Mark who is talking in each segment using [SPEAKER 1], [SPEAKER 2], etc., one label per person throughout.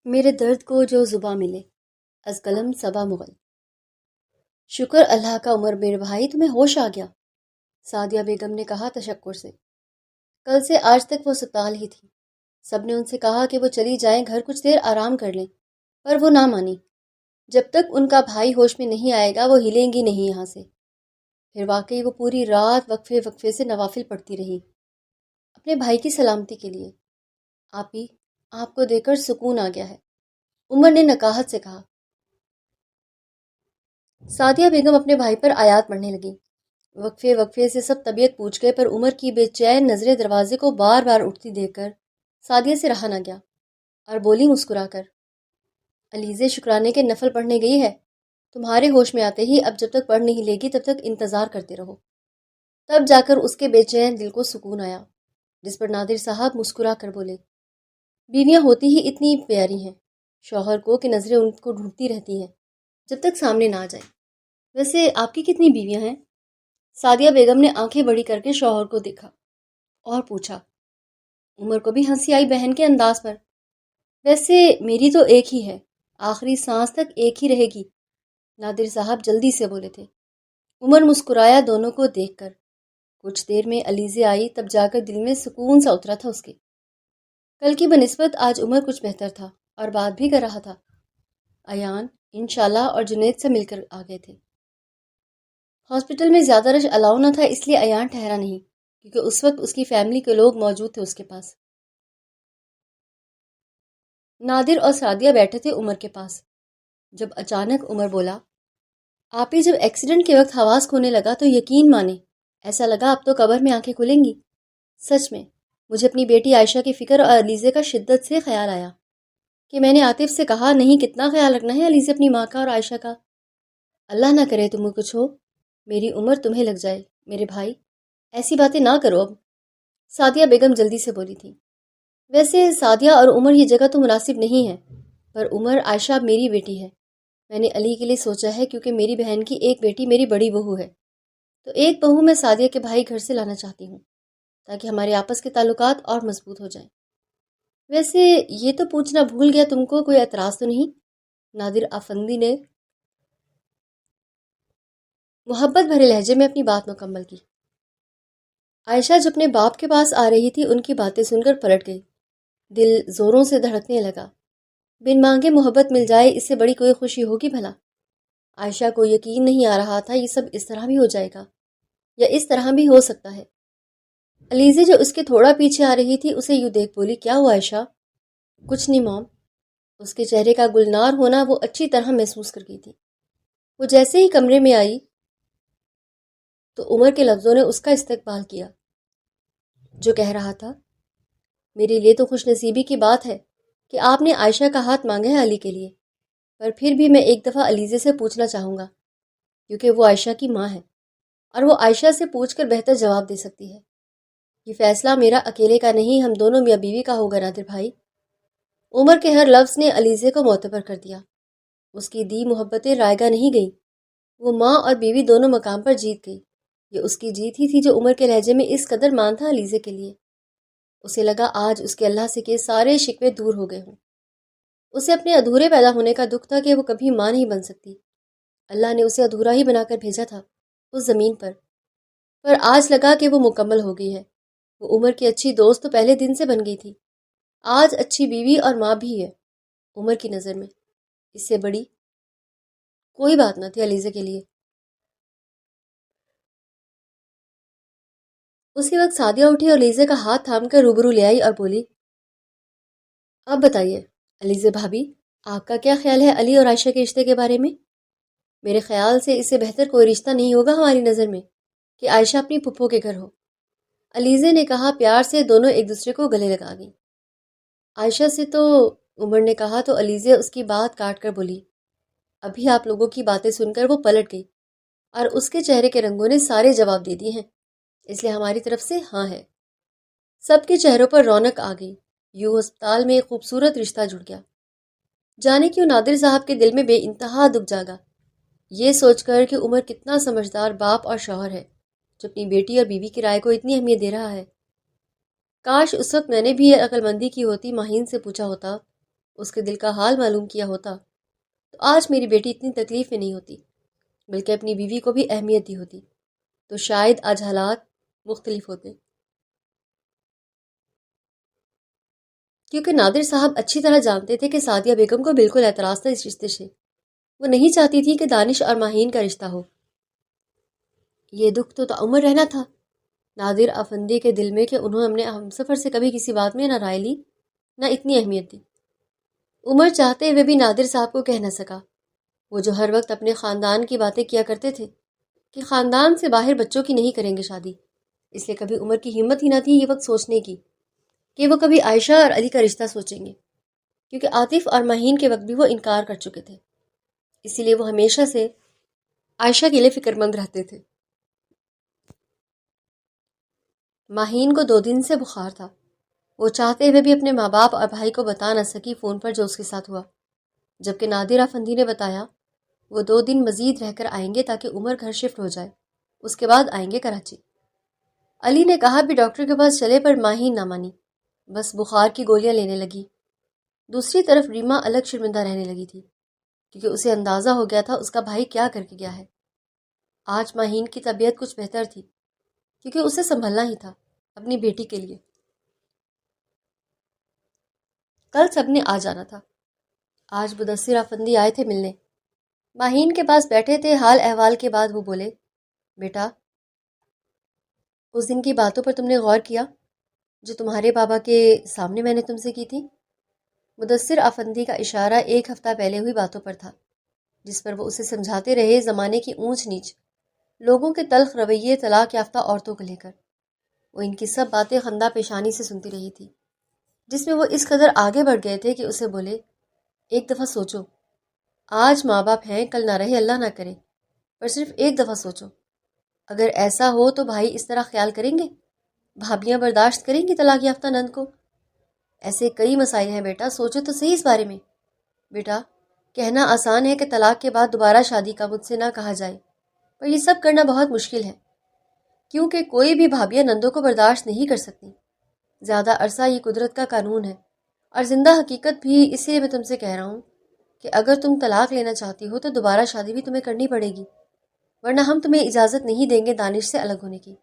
[SPEAKER 1] میرے درد کو جو زباں ملے، از قلم صبا مغل۔ شکر اللہ کا عمر میرے بھائی، تمہیں ہوش آ گیا، سعدیہ بیگم نے کہا تشکر سے۔ کل سے آج تک وہ اسپتال ہی تھی۔ سب نے ان سے کہا کہ وہ چلی جائیں گھر، کچھ دیر آرام کر لیں، پر وہ نہ مانی۔ جب تک ان کا بھائی ہوش میں نہیں آئے گا وہ ہلیں گی نہیں یہاں سے۔ پھر واقعی وہ پوری رات وقفے وقفے سے نوافل پڑھتی رہی، اپنے بھائی کی سلامتی کے لیے۔ آپی، آپ کو دیکھ کر سکون آ گیا ہے، عمر نے نکاہت سے کہا۔ سعدیہ بیگم اپنے بھائی پر آیات پڑھنے لگی۔ وقفے وقفے سے سب طبیعت پوچھ گئے، پر عمر کی بے چین نظریں دروازے کو بار بار اٹھتی دیکھ کر سعدیہ سے رہا نہ گیا، اور بولی مسکرا کر، علیزے شکرانے کے نفل پڑھنے گئی ہے، تمہارے ہوش میں آتے ہی اب جب تک پڑھ نہیں لے گی تب تک انتظار کرتے رہو۔ تب جا کر اس کے بے چین دل کو سکون آیا، جس پر نادر صاحب مسکرا کر بولے، بیویاں ہوتی ہی اتنی پیاری ہیں شوہر کو کہ نظریں ان کو ڈھونڈتی رہتی ہیں جب تک سامنے نہ آ جائے۔ ویسے آپ کی کتنی بیویاں ہیں؟ سعدیہ بیگم نے آنکھیں بڑی کر کے شوہر کو دیکھا اور پوچھا۔ عمر کو بھی ہنسی آئی بہن کے انداز پر۔ ویسے میری تو ایک ہی ہے، آخری سانس تک ایک ہی رہے گی، نادر صاحب جلدی سے بولے تھے۔ عمر مسکرایا دونوں کو دیکھ کر۔ کچھ دیر میں علیزے آئی، تب جا کر دل میں سکون سا اترا تھا اس کے۔ کل کی بنسبت آج عمر کچھ بہتر تھا اور بات بھی کر رہا تھا۔ ایان، انشاللہ اور جنید سے مل کر آ گئے تھے۔ ہاسپٹل میں زیادہ رش الاؤ نہ تھا، اس لیے ایان ٹھہرا نہیں، کیونکہ اس وقت اس کی فیملی کے لوگ موجود تھے اس کے پاس۔ نادر اور سعدیہ بیٹھے تھے عمر کے پاس، جب اچانک عمر بولا، آپ ہی جب ایکسیڈنٹ کے وقت حواس کھونے لگا تو یقین مانے ایسا لگا اب تو قبر میں آنکھیں کھلیں گی۔ سچ میں مجھے اپنی بیٹی عائشہ کی فکر اور علیزے کا شدت سے خیال آیا کہ میں نے عاطف سے کہا، نہیں کتنا خیال رکھنا ہے علیزے اپنی ماں کا اور عائشہ کا، اللہ نہ کرے تمہیں کچھ ہو، میری عمر تمہیں لگ جائے۔ میرے بھائی ایسی باتیں نہ کرو اب، سعدیہ بیگم جلدی سے بولی تھی۔ ویسے سعدیہ اور عمر یہ جگہ تو مناسب نہیں ہے، پر عمر، عائشہ اب میری بیٹی ہے، میں نے علی کے لیے سوچا ہے کیونکہ میری بہن کی ایک بیٹی میری بڑی بہو ہے، تو ایک بہو میں سعدیہ کے بھائی گھر سے لانا چاہتی ہوں تاکہ ہمارے آپس کے تعلقات اور مضبوط ہو جائیں۔ ویسے یہ تو پوچھنا بھول گیا، تم کو کوئی اعتراض تو نہیں؟ نادر افندی نے محبت بھرے لہجے میں اپنی بات مکمل کی۔ عائشہ جو اپنے باپ کے پاس آ رہی تھی ان کی باتیں سن کر پلٹ گئی، دل زوروں سے دھڑکنے لگا۔ بن مانگے محبت مل جائے، اس سے بڑی کوئی خوشی ہوگی بھلا؟ عائشہ کو یقین نہیں آ رہا تھا یہ سب اس طرح بھی ہو جائے گا، یا اس طرح بھی ہو سکتا ہے۔ علیزے جو اس کے تھوڑا پیچھے آ رہی تھی اسے یوں دیکھ بولی، کیا ہوا عائشہ؟ کچھ نہیں موم۔ اس کے چہرے کا گلنار ہونا وہ اچھی طرح محسوس کر گئی تھی۔ وہ جیسے ہی کمرے میں آئی تو عمر کے لفظوں نے اس کا استقبال کیا، جو کہہ رہا تھا، میرے لیے تو خوش نصیبی کی بات ہے کہ آپ نے عائشہ کا ہاتھ مانگا ہے علی کے لیے، پر پھر بھی میں ایک دفعہ علیزے سے پوچھنا چاہوں گا، کیونکہ وہ عائشہ کی ماں ہے اور وہ عائشہ سے پوچھ کر بہتر جواب دے سکتی ہے۔ یہ فیصلہ میرا اکیلے کا نہیں، ہم دونوں میاں بیوی کا ہوگا نادر بھائی۔ عمر کے ہر لفظ نے علیزے کو معتبر کر دیا۔ اس کی دی محبتیں رائگاں نہیں گئیں، وہ ماں اور بیوی دونوں مقام پر جیت گئی۔ یہ اس کی جیت ہی تھی جو عمر کے لہجے میں اس قدر مان تھا علیزے کے لیے۔ اسے لگا آج اس کے اللہ سے کے سارے شکوے دور ہو گئے ہوں۔ اسے اپنے ادھورے پیدا ہونے کا دکھ تھا کہ وہ کبھی ماں نہیں بن سکتی، اللہ نے اسے ادھورا ہی بنا کر بھیجا تھا اس زمین پر آج لگا کہ وہ مکمل ہو گئی ہے۔ وہ عمر کی اچھی دوست تو پہلے دن سے بن گئی تھی، آج اچھی بیوی اور ماں بھی ہے عمر کی نظر میں۔ اس سے بڑی کوئی بات نہ تھی علیزے کے لیے۔ اسی وقت سعدیہ اٹھی اور علیزے کا ہاتھ تھام کر روبرو لے آئی اور بولی، اب بتائیے علیزے بھابھی، آپ کا کیا خیال ہے علی اور عائشہ کے رشتے کے بارے میں؟ میرے خیال سے اس سے بہتر کوئی رشتہ نہیں ہوگا ہماری نظر میں کہ عائشہ اپنی پھپھو کے گھر ہو، علیزے نے کہا۔ پیار سے دونوں ایک دوسرے کو گلے لگا گئیں۔ عائشہ سے تو عمر نے کہا تو علیزے اس کی بات کاٹ کر بولی، ابھی آپ لوگوں کی باتیں سن کر وہ پلٹ گئی اور اس کے چہرے کے رنگوں نے سارے جواب دے دیے ہیں، اس لیے ہماری طرف سے ہاں ہے۔ سب کے چہروں پر رونق آ گئی، یوں ہسپتال میں ایک خوبصورت رشتہ جڑ گیا۔ جانے کیوں نادر صاحب کے دل میں بے انتہا دکھ جاگا، یہ سوچ کر کہ عمر کتنا سمجھدار باپ اور شوہر ہے جو اپنی بیٹی اور بیوی کی رائے کو اتنی اہمیت دے رہا ہے۔ کاش اس وقت میں نے بھی یہ عقل مندی کی ہوتی، ماہین سے پوچھا ہوتا اس کے دل کا حال معلوم کیا ہوتا تو آج میری بیٹی اتنی تکلیف میں نہیں ہوتی، بلکہ اپنی بیوی کو بھی اہمیت دی ہوتی، تو شاید آج حالات مختلف ہوتے۔ کیونکہ نادر صاحب اچھی طرح جانتے تھے کہ سعدیہ بیگم کو بالکل اعتراض تھا اس رشتے سے۔ وہ نہیں چاہتی تھی کہ دانش اور ماہین کا رشتہ ہو۔ یہ دکھ تو تعمر رہنا تھا نادر افندی کے دل میں کہ انہوں نے ہم سفر سے کبھی کسی بات میں نہ رائے لی، نہ اتنی اہمیت دی۔ عمر چاہتے ہوئے بھی نادر صاحب کو کہہ نہ سکا، وہ جو ہر وقت اپنے خاندان کی باتیں کیا کرتے تھے کہ خاندان سے باہر بچوں کی نہیں کریں گے شادی، اس لیے کبھی عمر کی ہمت ہی نہ تھی یہ وقت سوچنے کی کہ وہ کبھی عائشہ اور علی کا رشتہ سوچیں گے، کیونکہ عاطف اور ماہین کے وقت بھی وہ انکار کر چکے تھے، اسی لیے وہ ہمیشہ سے عائشہ کے لیے فکر مند رہتے تھے۔ ماہین کو 2 دن سے بخار تھا، وہ چاہتے ہوئے بھی اپنے ماں باپ اور بھائی کو بتا نہ سکی فون پر جو اس کے ساتھ ہوا، جبکہ نادر افندی نے بتایا وہ 2 دن مزید رہ کر آئیں گے تاکہ عمر گھر شفٹ ہو جائے، اس کے بعد آئیں گے کراچی۔ علی نے کہا بھی ڈاکٹر کے پاس چلے، پر ماہین نہ مانی، بس بخار کی گولیاں لینے لگی۔ دوسری طرف ریما الگ شرمندہ رہنے لگی تھی، کیونکہ اسے اندازہ ہو گیا تھا اس کا بھائی کیا کر کے گیا ہے۔ آج ماہین کی طبیعت کچھ بہتر تھی، کیونکہ اسے سنبھلنا ہی تھا اپنی بیٹی کے لیے۔ کل سب نے آ جانا تھا۔ آج مدثر افندی آئے تھے ملنے، ماہین کے پاس بیٹھے تھے۔ حال احوال کے بعد وہ بولے، بیٹا اس دن کی باتوں پر تم نے غور کیا جو تمہارے بابا کے سامنے میں نے تم سے کی تھی؟ مدثر افندی کا اشارہ 1 ہفتہ پہلے ہوئی باتوں پر تھا، جس پر وہ اسے سمجھاتے رہے زمانے کی اونچ نیچ، لوگوں کے تلخ رویے، طلاق یافتہ عورتوں کو لے کر۔ وہ ان کی سب باتیں خندہ پیشانی سے سنتی رہی تھی، جس میں وہ اس قدر آگے بڑھ گئے تھے کہ اسے بولے، ایک دفعہ سوچو، آج ماں باپ ہیں، کل نہ رہے، اللہ نہ کرے، پر صرف ایک دفعہ سوچو، اگر ایسا ہو تو بھائی اس طرح خیال کریں گے؟ بھابیاں برداشت کریں گی طلاق یافتہ نند کو؟ ایسے کئی مسائل ہیں بیٹا، سوچو تو صحیح اس بارے میں۔ بیٹا کہنا آسان ہے کہ طلاق کے بعد دوبارہ شادی کا مجھ سے نہ کہا جائے، پر یہ سب کرنا بہت مشکل ہے، کیونکہ کوئی بھی بھابیاں نندوں کو برداشت نہیں کر سکتی۔ زیادہ عرصہ یہ قدرت کا قانون ہے، اور زندہ حقیقت بھی، اس لیے میں تم سے کہہ رہا ہوں کہ اگر تم طلاق لینا چاہتی ہو تو دوبارہ شادی بھی تمہیں کرنی پڑے گی، ورنہ ہم تمہیں اجازت نہیں دیں گے دانش سے الگ ہونے کی۔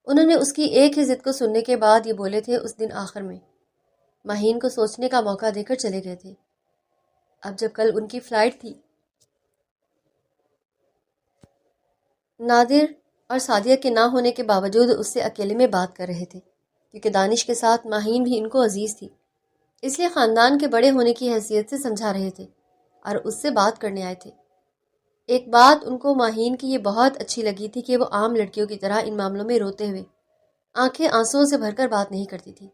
[SPEAKER 1] انہوں نے اس کی ایک ہی ضد کو سننے کے بعد یہ بولے تھے اس دن آخر میں۔ ماہین کو سوچنے کا موقع دے کر چلے گئے تھے۔ اب جب کل ان کی فلائٹ تھی، نادر اور سعدیہ کے نہ ہونے کے باوجود اس سے اکیلے میں بات کر رہے تھے، کیونکہ دانش کے ساتھ ماہین بھی ان کو عزیز تھی، اس لیے خاندان کے بڑے ہونے کی حیثیت سے سمجھا رہے تھے اور اس سے بات کرنے آئے تھے۔ ایک بات ان کو ماہین کی یہ بہت اچھی لگی تھی کہ وہ عام لڑکیوں کی طرح ان معاملوں میں روتے ہوئے آنکھیں آنسوؤں سے بھر کر بات نہیں کرتی تھی،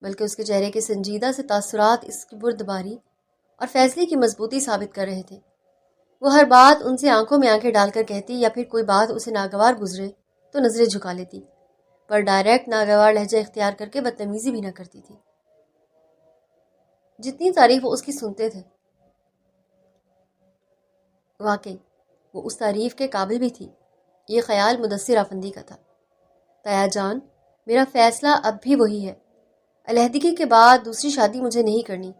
[SPEAKER 1] بلکہ اس کے چہرے کے سنجیدہ سے تاثرات اس کی بردباری اور فیصلے کی مضبوطی ثابت کر رہے تھے۔ وہ ہر بات ان سے آنکھوں میں آنکھیں ڈال کر کہتی، یا پھر کوئی بات اسے ناگوار گزرے تو نظریں جھکا لیتی، پر ڈائریکٹ ناگوار لہجہ اختیار کر کے بدتمیزی بھی نہ کرتی تھی۔ جتنی تعریف وہ اس کی سنتے تھے، واقعی وہ اس تعریف کے قابل بھی تھی۔ یہ خیال مدثر افندی کا تھا۔ تایا جان، میرا فیصلہ اب بھی وہی ہے، علیحدگی کے بعد دوسری شادی مجھے نہیں کرنی،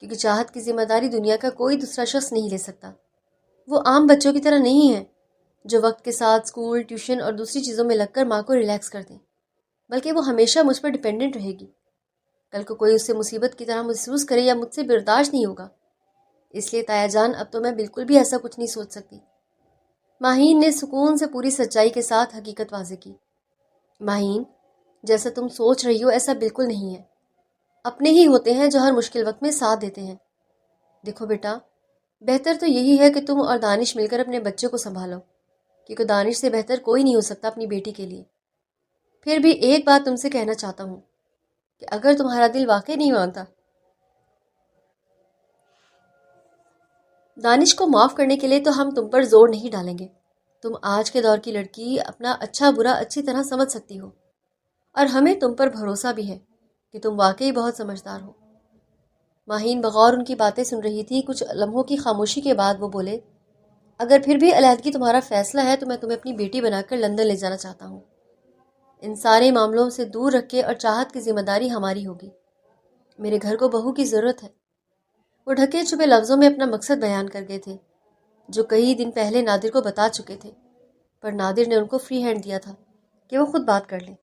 [SPEAKER 1] کیونکہ چاہت کی ذمہ داری دنیا کا کوئی دوسرا شخص نہیں لے سکتا۔ وہ عام بچوں کی طرح نہیں ہیں جو وقت کے ساتھ اسکول، ٹیوشن اور دوسری چیزوں میں لگ کر ماں کو ریلیکس کر دیں، بلکہ وہ ہمیشہ مجھ پر ڈیپینڈنٹ رہے گی۔ کل کو کوئی اسے مصیبت کی طرح محسوس کرے یا مجھ سے برداشت نہیں ہوگا، اس لیے تایا جان اب تو میں بالکل بھی ایسا کچھ نہیں سوچ سکتی۔ ماہین نے سکون سے پوری سچائی کے ساتھ حقیقت واضح کی۔ ماہین، جیسا تم سوچ رہی ہو ایسا بالکل نہیں ہے، اپنے ہی ہوتے ہیں جو ہر مشکل وقت میں ساتھ دیتے ہیں۔ دیکھو بیٹا، بہتر تو یہی ہے کہ تم اور دانش مل کر اپنے بچے کو سنبھالو، کیونکہ دانش سے بہتر کوئی نہیں ہو سکتا اپنی بیٹی کے لیے۔ پھر بھی ایک بات تم سے کہنا چاہتا ہوں کہ اگر تمہارا دل واقعی نہیں مانتا دانش کو معاف کرنے کے لیے، تو ہم تم پر زور نہیں ڈالیں گے۔ تم آج کے دور کی لڑکی اپنا اچھا برا اچھی طرح سمجھ سکتی ہو، اور ہمیں تم پر بھروسہ بھی ہے کہ تم واقعی بہت سمجھدار ہو۔ ماہین بغور ان کی باتیں سن رہی تھی۔ کچھ لمحوں کی خاموشی کے بعد وہ بولے، اگر پھر بھی علیحدگی تمہارا فیصلہ ہے تو میں تمہیں اپنی بیٹی بنا کر لندن لے جانا چاہتا ہوں، ان سارے معاملوں سے دور رکھ کے، اور چاہت کی ذمہ داری ہماری ہوگی۔ میرے گھر کو بہو کی ضرورت ہے، وہ ڈھکے چھپے لفظوں میں اپنا مقصد بیان کر گئے تھے جو کئی دن پہلے نادر کو بتا چکے تھے، پر نادر نے ان کو فری ہینڈ دیا تھا کہ وہ خود بات کر لیں۔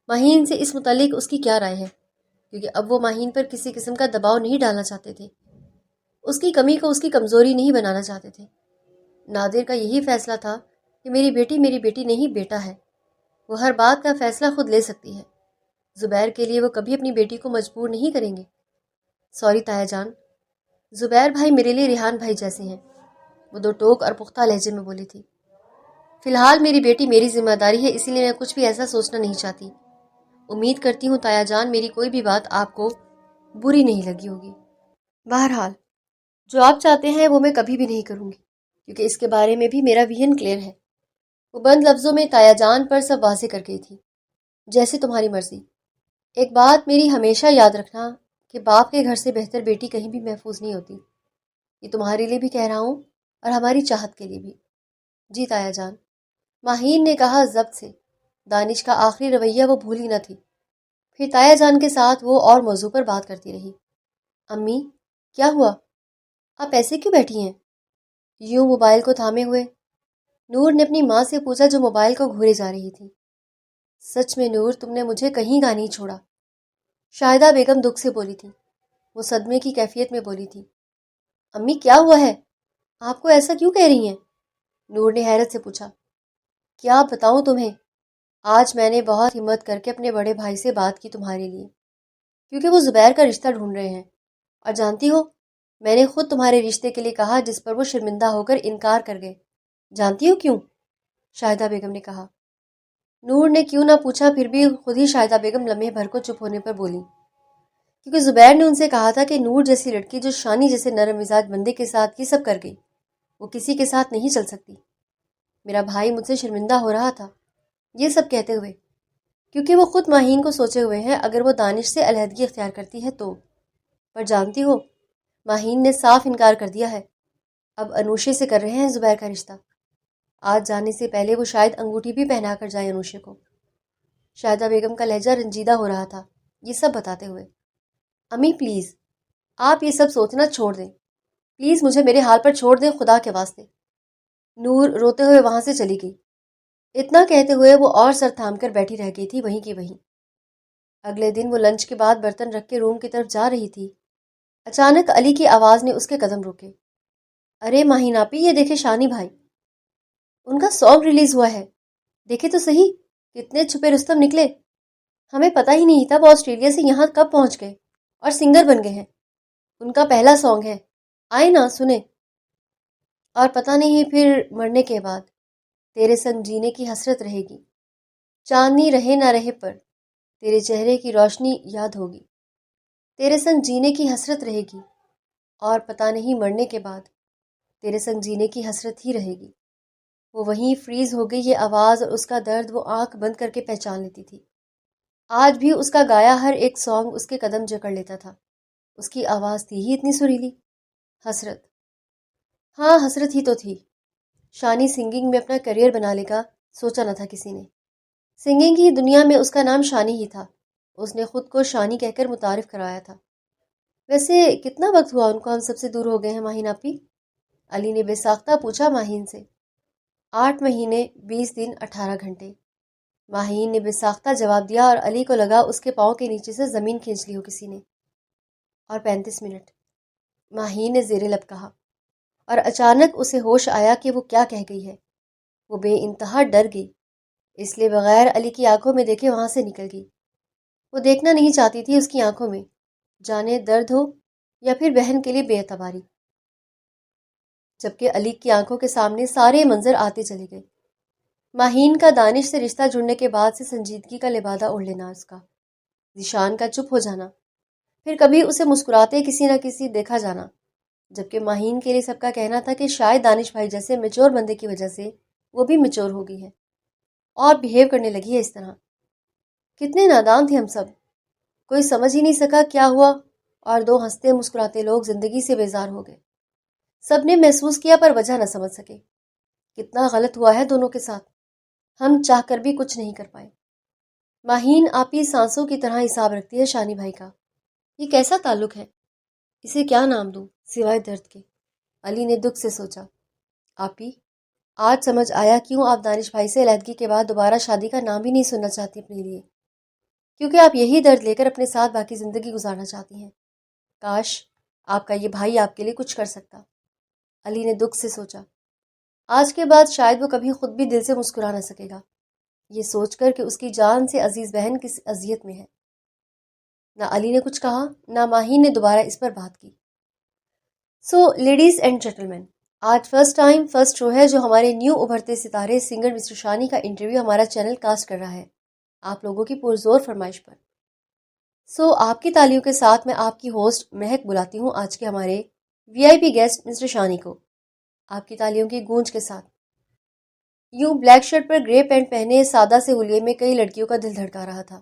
[SPEAKER 1] ماہین سے اس متعلق اس کی کیا رائے ہے، کیونکہ اب وہ ماہین پر کسی قسم کا دباؤ نہیں ڈالنا چاہتے تھے، اس کی کمی کو اس کی کمزوری نہیں بنانا چاہتے تھے۔ نادر کا یہی فیصلہ تھا کہ میری بیٹی نہیں بیٹا ہے، وہ ہر بات کا فیصلہ خود لے سکتی ہے۔ زبیر کے لیے وہ کبھی اپنی بیٹی کو مجبور نہیں کریں گے۔ سوری تایا جان، زبیر بھائی میرے لیے ریحان بھائی جیسے ہیں، وہ دو ٹوک اور پختہ لہجے میں بولی تھی۔ فی الحال میری بیٹی میری ذمہ داری ہے، اسی لیے میں کچھ بھی ایسا سوچنا نہیں چاہتی۔ امید کرتی ہوں تایا جان میری کوئی بھی بات آپ کو بری نہیں لگی ہوگی۔ بہرحال جو آپ چاہتے ہیں وہ میں کبھی بھی نہیں کروں گی، کیونکہ اس کے بارے میں بھی میرا ویژن کلیئر ہے۔ وہ بند لفظوں میں تایا جان پر سب واضح کر گئی تھی۔ جیسے تمہاری مرضی۔ ایک بات میری ہمیشہ یاد رکھنا کہ باپ کے گھر سے بہتر بیٹی کہیں بھی محفوظ نہیں ہوتی۔ یہ تمہارے لیے بھی کہہ رہا ہوں اور ہماری چاہت کے لیے بھی۔ جی تایا جان، ماہین نے کہا ضبط سے۔ دانش کا آخری رویہ وہ بھولی نہ تھی۔ پھر تایا جان کے ساتھ وہ اور موضوع پر بات کرتی رہی۔ امی، کیا ہوا؟ آپ ایسے کیوں بیٹھی ہیں؟ یوں موبائل کو تھامے ہوئے نور نے اپنی ماں سے پوچھا جو موبائل کو گھورے جا رہی تھی۔ سچ میں نور، تم نے مجھے کہیں کا نہیں چھوڑا، شاہدہ بیگم دکھ سے بولی تھی۔ وہ صدمے کی کیفیت میں بولی تھی۔ امی کیا ہوا ہے؟ آپ کو ایسا کیوں کہہ رہی ہیں؟ نور نے حیرت سے پوچھا۔ کیا بتاؤں تمہیں؟ آج میں نے بہت ہمت کر کے اپنے بڑے بھائی سے بات کی تمہارے لیے، کیونکہ وہ زبیر کا رشتہ ڈھونڈ رہے ہیں، اور جانتی ہو میں نے خود تمہارے رشتے کے لیے کہا جس پر وہ شرمندہ ہو کر انکار کر گئے۔ جانتی ہو کیوں؟ شاہدہ بیگم نے کہا۔ نور نے کیوں نہ پوچھا، پھر بھی خود ہی شاہدہ بیگم لمحے بھر کو چپ ہونے پر بولی، کیونکہ زبیر نے ان سے کہا تھا کہ نور جیسی لڑکی جو شانی جیسے نرم مزاج بندے کے ساتھ یہ سب کر گئی، وہ کسی کے ساتھ نہیں چل سکتی۔ میرا بھائی مجھ سے شرمندہ ہو رہا تھا یہ سب کہتے ہوئے، کیونکہ وہ خود ماہین کو سوچے ہوئے ہیں اگر وہ دانش سے علیحدگی اختیار کرتی ہے تو۔ پر جانتی ہو ماہین نے صاف انکار کر دیا ہے، اب انوشے سے کر رہے ہیں زبیر کا رشتہ۔ آج جانے سے پہلے وہ شاید انگوٹھی بھی پہنا کر جائے انوشے کو۔ شاہدہ بیگم کا لہجہ رنجیدہ ہو رہا تھا یہ سب بتاتے ہوئے۔ امی پلیز، آپ یہ سب سوچنا چھوڑ دیں، پلیز مجھے میرے حال پر چھوڑ دیں خدا کے واسطے۔ نور روتے ہوئے وہاں سے چلی گئی۔ اتنا کہتے ہوئے وہ اور سر تھام کر بیٹھی رہ گئی تھی وہیں کی وہیں۔ اگلے دن وہ لنچ کے بعد برتن رکھ کے روم کی طرف جا رہی تھی، اچانک علی کی آواز نے اس کے قدم روکے۔ ارے ماہین آپی، یہ دیکھے شانی بھائی، ان کا سانگ ریلیز ہوا ہے، دیکھے تو صحیح کتنے چھپے رستم نکلے۔ ہمیں پتہ ہی نہیں تھا وہ آسٹریلیا سے یہاں کب پہنچ گئے اور سنگر بن گئے ہیں۔ ان کا پہلا سانگ ہے، آئے نا سنیں۔ اور پتہ نہیں پھر مرنے کے بعد تیرے سنگ جینے کی حسرت رہے گی، چاندنی رہے نہ رہے پر تیرے چہرے کی روشنی یاد ہوگی، تیرے سنگ جینے کی حسرت رہے گی، اور پتہ نہیں مرنے کے بعد تیرے سنگ جینے کی حسرت ہی رہے گی۔ وہ وہیں فریز ہو گئی، یہ آواز اور اس کا درد وہ آنکھ بند کر کے پہچان لیتی تھی۔ آج بھی اس کا گایا ہر ایک سانگ اس کے قدم جکڑ لیتا تھا۔ اس کی آواز تھی ہی اتنی سریلی۔ حسرت، ہاں حسرت ہی تو تھی۔ شانی سنگنگ میں اپنا کیریئر بنا لے گا سوچا نہ تھا کسی نے۔ سنگنگ کی دنیا میں اس کا نام شانی ہی تھا، اس نے خود کو شانی کہہ کر متعارف کروایا تھا۔ ویسے کتنا وقت ہوا ان کو ہم سب سے دور ہو گئے ہیں ماہین آپی؟ علی نے بے ساختہ پوچھا ماہین سے۔ 8 مہینے 20 دن 18 گھنٹے، ماہین نے بے ساختہ جواب دیا، اور علی کو لگا اس کے پاؤں کے نیچے سے زمین کھینچ لی ہو کسی نے۔ اور 35 منٹ، ماہین نے زیر لب کہا، اور اچانک اسے ہوش آیا کہ وہ کیا کہہ گئی ہے۔ وہ بے انتہا ڈر گئی، اس لیے بغیر علی کی آنکھوں میں دیکھے وہاں سے نکل گئی۔ وہ دیکھنا نہیں چاہتی تھی اس کی آنکھوں میں، جانے درد ہو یا پھر بہن کے لیے بے اعتباری، جبکہ علی کی آنکھوں کے سامنے سارے منظر آتے چلے گئے۔ ماہین کا دانش سے رشتہ جڑنے کے بعد سے سنجیدگی کا لبادہ اوڑھ لینا، اس کا ذیشان کا چپ ہو جانا، پھر کبھی اسے مسکراتے کسی نہ کسی دیکھا جانا، جبکہ ماہین کے لیے سب کا کہنا تھا کہ شاید دانش بھائی جیسے میچور بندے کی وجہ سے وہ بھی میچور ہو گئی ہے اور بیہیو کرنے لگی ہے اس طرح۔ کتنے نادان تھے ہم سب، کوئی سمجھ ہی نہیں سکا کیا ہوا، اور 2 ہنستے مسکراتے لوگ زندگی سے بیزار ہو گئے۔ سب نے محسوس کیا پر وجہ نہ سمجھ سکے۔ کتنا غلط ہوا ہے دونوں کے ساتھ، ہم چاہ کر بھی کچھ نہیں کر پائے۔ ماہین آپی سانسوں کی طرح حساب رکھتی ہے شانی بھائی کا، یہ کیسا تعلق ہے؟ اسے کیا نام دوں سوائے درد کے؟ علی نے دکھ سے سوچا۔ آپی، آج سمجھ آیا کیوں آپ دانش بھائی سے علیحدگی کے بعد دوبارہ شادی کا نام بھی نہیں سننا چاہتی اپنے لیے، کیونکہ آپ یہی درد لے کر اپنے ساتھ باقی زندگی گزارنا چاہتی ہیں۔ کاش آپ کا یہ بھائی آپ کے لیے کچھ کر سکتا۔ علی نے دکھ سے سوچا، آج کے بعد شاید وہ کبھی خود بھی دل سے مسکرا نہ سکے گا، یہ سوچ کر کہ اس کی جان سے عزیز بہن کس اذیت میں ہے۔ نہ علی نے کچھ کہا، نہ ماہین نے دوبارہ اس پر بات کی۔ سو لیڈیز اینڈ جینٹلمین، آج فرسٹ ٹائم فرسٹ شو ہے جو ہمارے نیو ابھرتے ستارے سنگر مسٹر شانی کا انٹرویو ہمارا چینل کاسٹ کر رہا ہے، آپ لوگوں کی پرزور فرمائش پر۔ سو آپ کی تالیوں کے ساتھ میں آپ کی ہوسٹ مہک بلاتی ہوں آج کے ہمارے وی آئی پی گیسٹ مسٹر شانی کو، آپ کی تالیوں کی گونج کے ساتھ۔ یوں بلیک شرٹ پر گرے پینٹ پہنے سادہ سے حلیے میں کئی لڑکیوں کا دل دھڑکا رہا تھا۔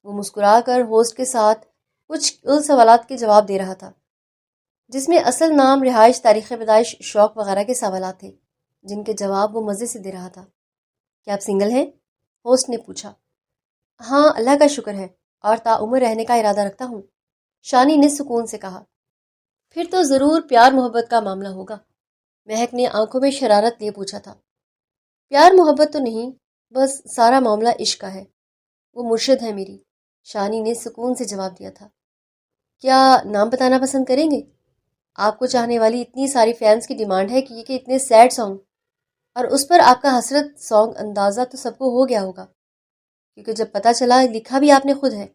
[SPEAKER 1] وہ مسکرا کر ہوسٹ کے ساتھ کچھ سوالات کے جواب دے رہا تھا، جس میں اصل نام، رہائش، تاریخ پیدائش، شوق وغیرہ کے سوالات تھے، جن کے جواب وہ مزے سے دے رہا تھا۔ کیا آپ سنگل ہیں؟ ہوسٹ نے پوچھا۔ ہاں اللہ کا شکر ہے، اور تعمر رہنے کا ارادہ رکھتا ہوں، شانی نے سکون سے کہا۔ پھر تو ضرور پیار محبت کا معاملہ ہوگا، مہک نے آنکھوں میں شرارت لیے پوچھا تھا۔ پیار محبت تو نہیں، بس سارا معاملہ عشق کا ہے، وہ مرشد ہے میری، شانی نے سکون سے جواب دیا تھا۔ کیا نام بتانا پسند کریں گے؟ آپ کو چاہنے والی اتنی ساری فینس کی ڈیمانڈ ہے کہ اتنے سیڈ سانگ، اور اس پر آپ کا حسرت سانگ، اندازہ تو سب کو ہو گیا ہوگا، کیونکہ جب پتہ چلا لکھا بھی آپ نے خود ہے۔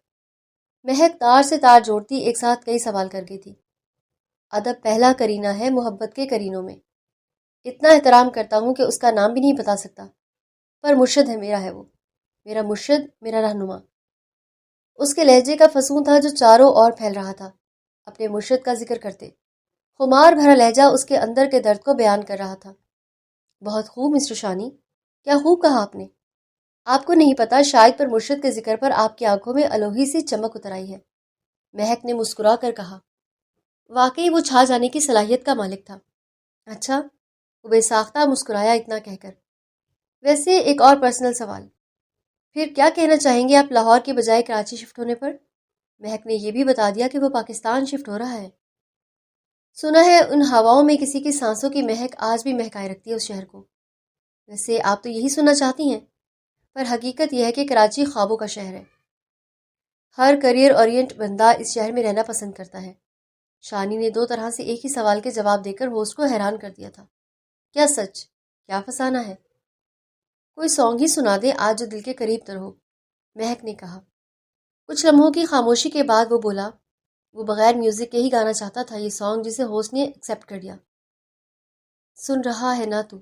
[SPEAKER 1] مہک تار سے تار جوڑتی ایک ساتھ کئی سوال کر گئی تھی۔ ادب پہلا کرینہ ہے محبت کے کرینوں میں، اتنا احترام کرتا ہوں کہ اس کا نام بھی نہیں بتا سکتا، پر مرشد ہے میرا، ہے وہ میرا مرشد، میرا رہنما۔ اس کے لہجے کا فسون تھا جو چاروں اور پھیل رہا تھا، اپنے مرشد کا ذکر کرتے خمار بھرا لہجہ اس کے اندر کے درد کو بیان کر رہا تھا۔ بہت خوب مسٹر شانی، کیا خوب کہا آپ نے، آپ کو نہیں پتا شاید پر مرشد کے ذکر پر آپ کی آنکھوں میں الوہی سی چمک اتر آئی ہے، مہک نے مسکرا کر کہا۔ واقعی وہ چھا جانے کی صلاحیت کا مالک تھا۔ اچھا، وہ بے ساختہ مسکرایا اتنا کہہ کر۔ ویسے ایک اور پرسنل سوال، پھر کیا کہنا چاہیں گے آپ لاہور کے بجائے کراچی شفٹ ہونے پر؟ مہک نے یہ بھی بتا دیا کہ وہ پاکستان شفٹ ہو رہا ہے۔ سنا ہے ان ہواؤں میں کسی کی سانسوں کی مہک آج بھی مہکائے رکھتی ہے اس شہر کو۔ ویسے آپ تو یہی سننا چاہتی ہیں، پر حقیقت یہ ہے کہ کراچی خوابوں کا شہر ہے، ہر کریئر اورینٹ بندہ اس شہر میں رہنا پسند کرتا ہے۔ شانی نے دو طرح سے ایک ہی سوال کے جواب دے کر ہوسٹ کو حیران کر دیا تھا۔ کیا سچ؟ کیا فسانہ ہے؟ کوئی سانگ ہی سنا دے آج جو دل کے قریب تر ہو، مہک نے کہا۔ کچھ لمحوں کی خاموشی کے بعد وہ بولا، وہ بغیر میوزک کے ہی گانا چاہتا تھا یہ سانگ، جسے ہوسٹ نے ایکسیپٹ کر لیا۔ سن رہا ہے نا تو،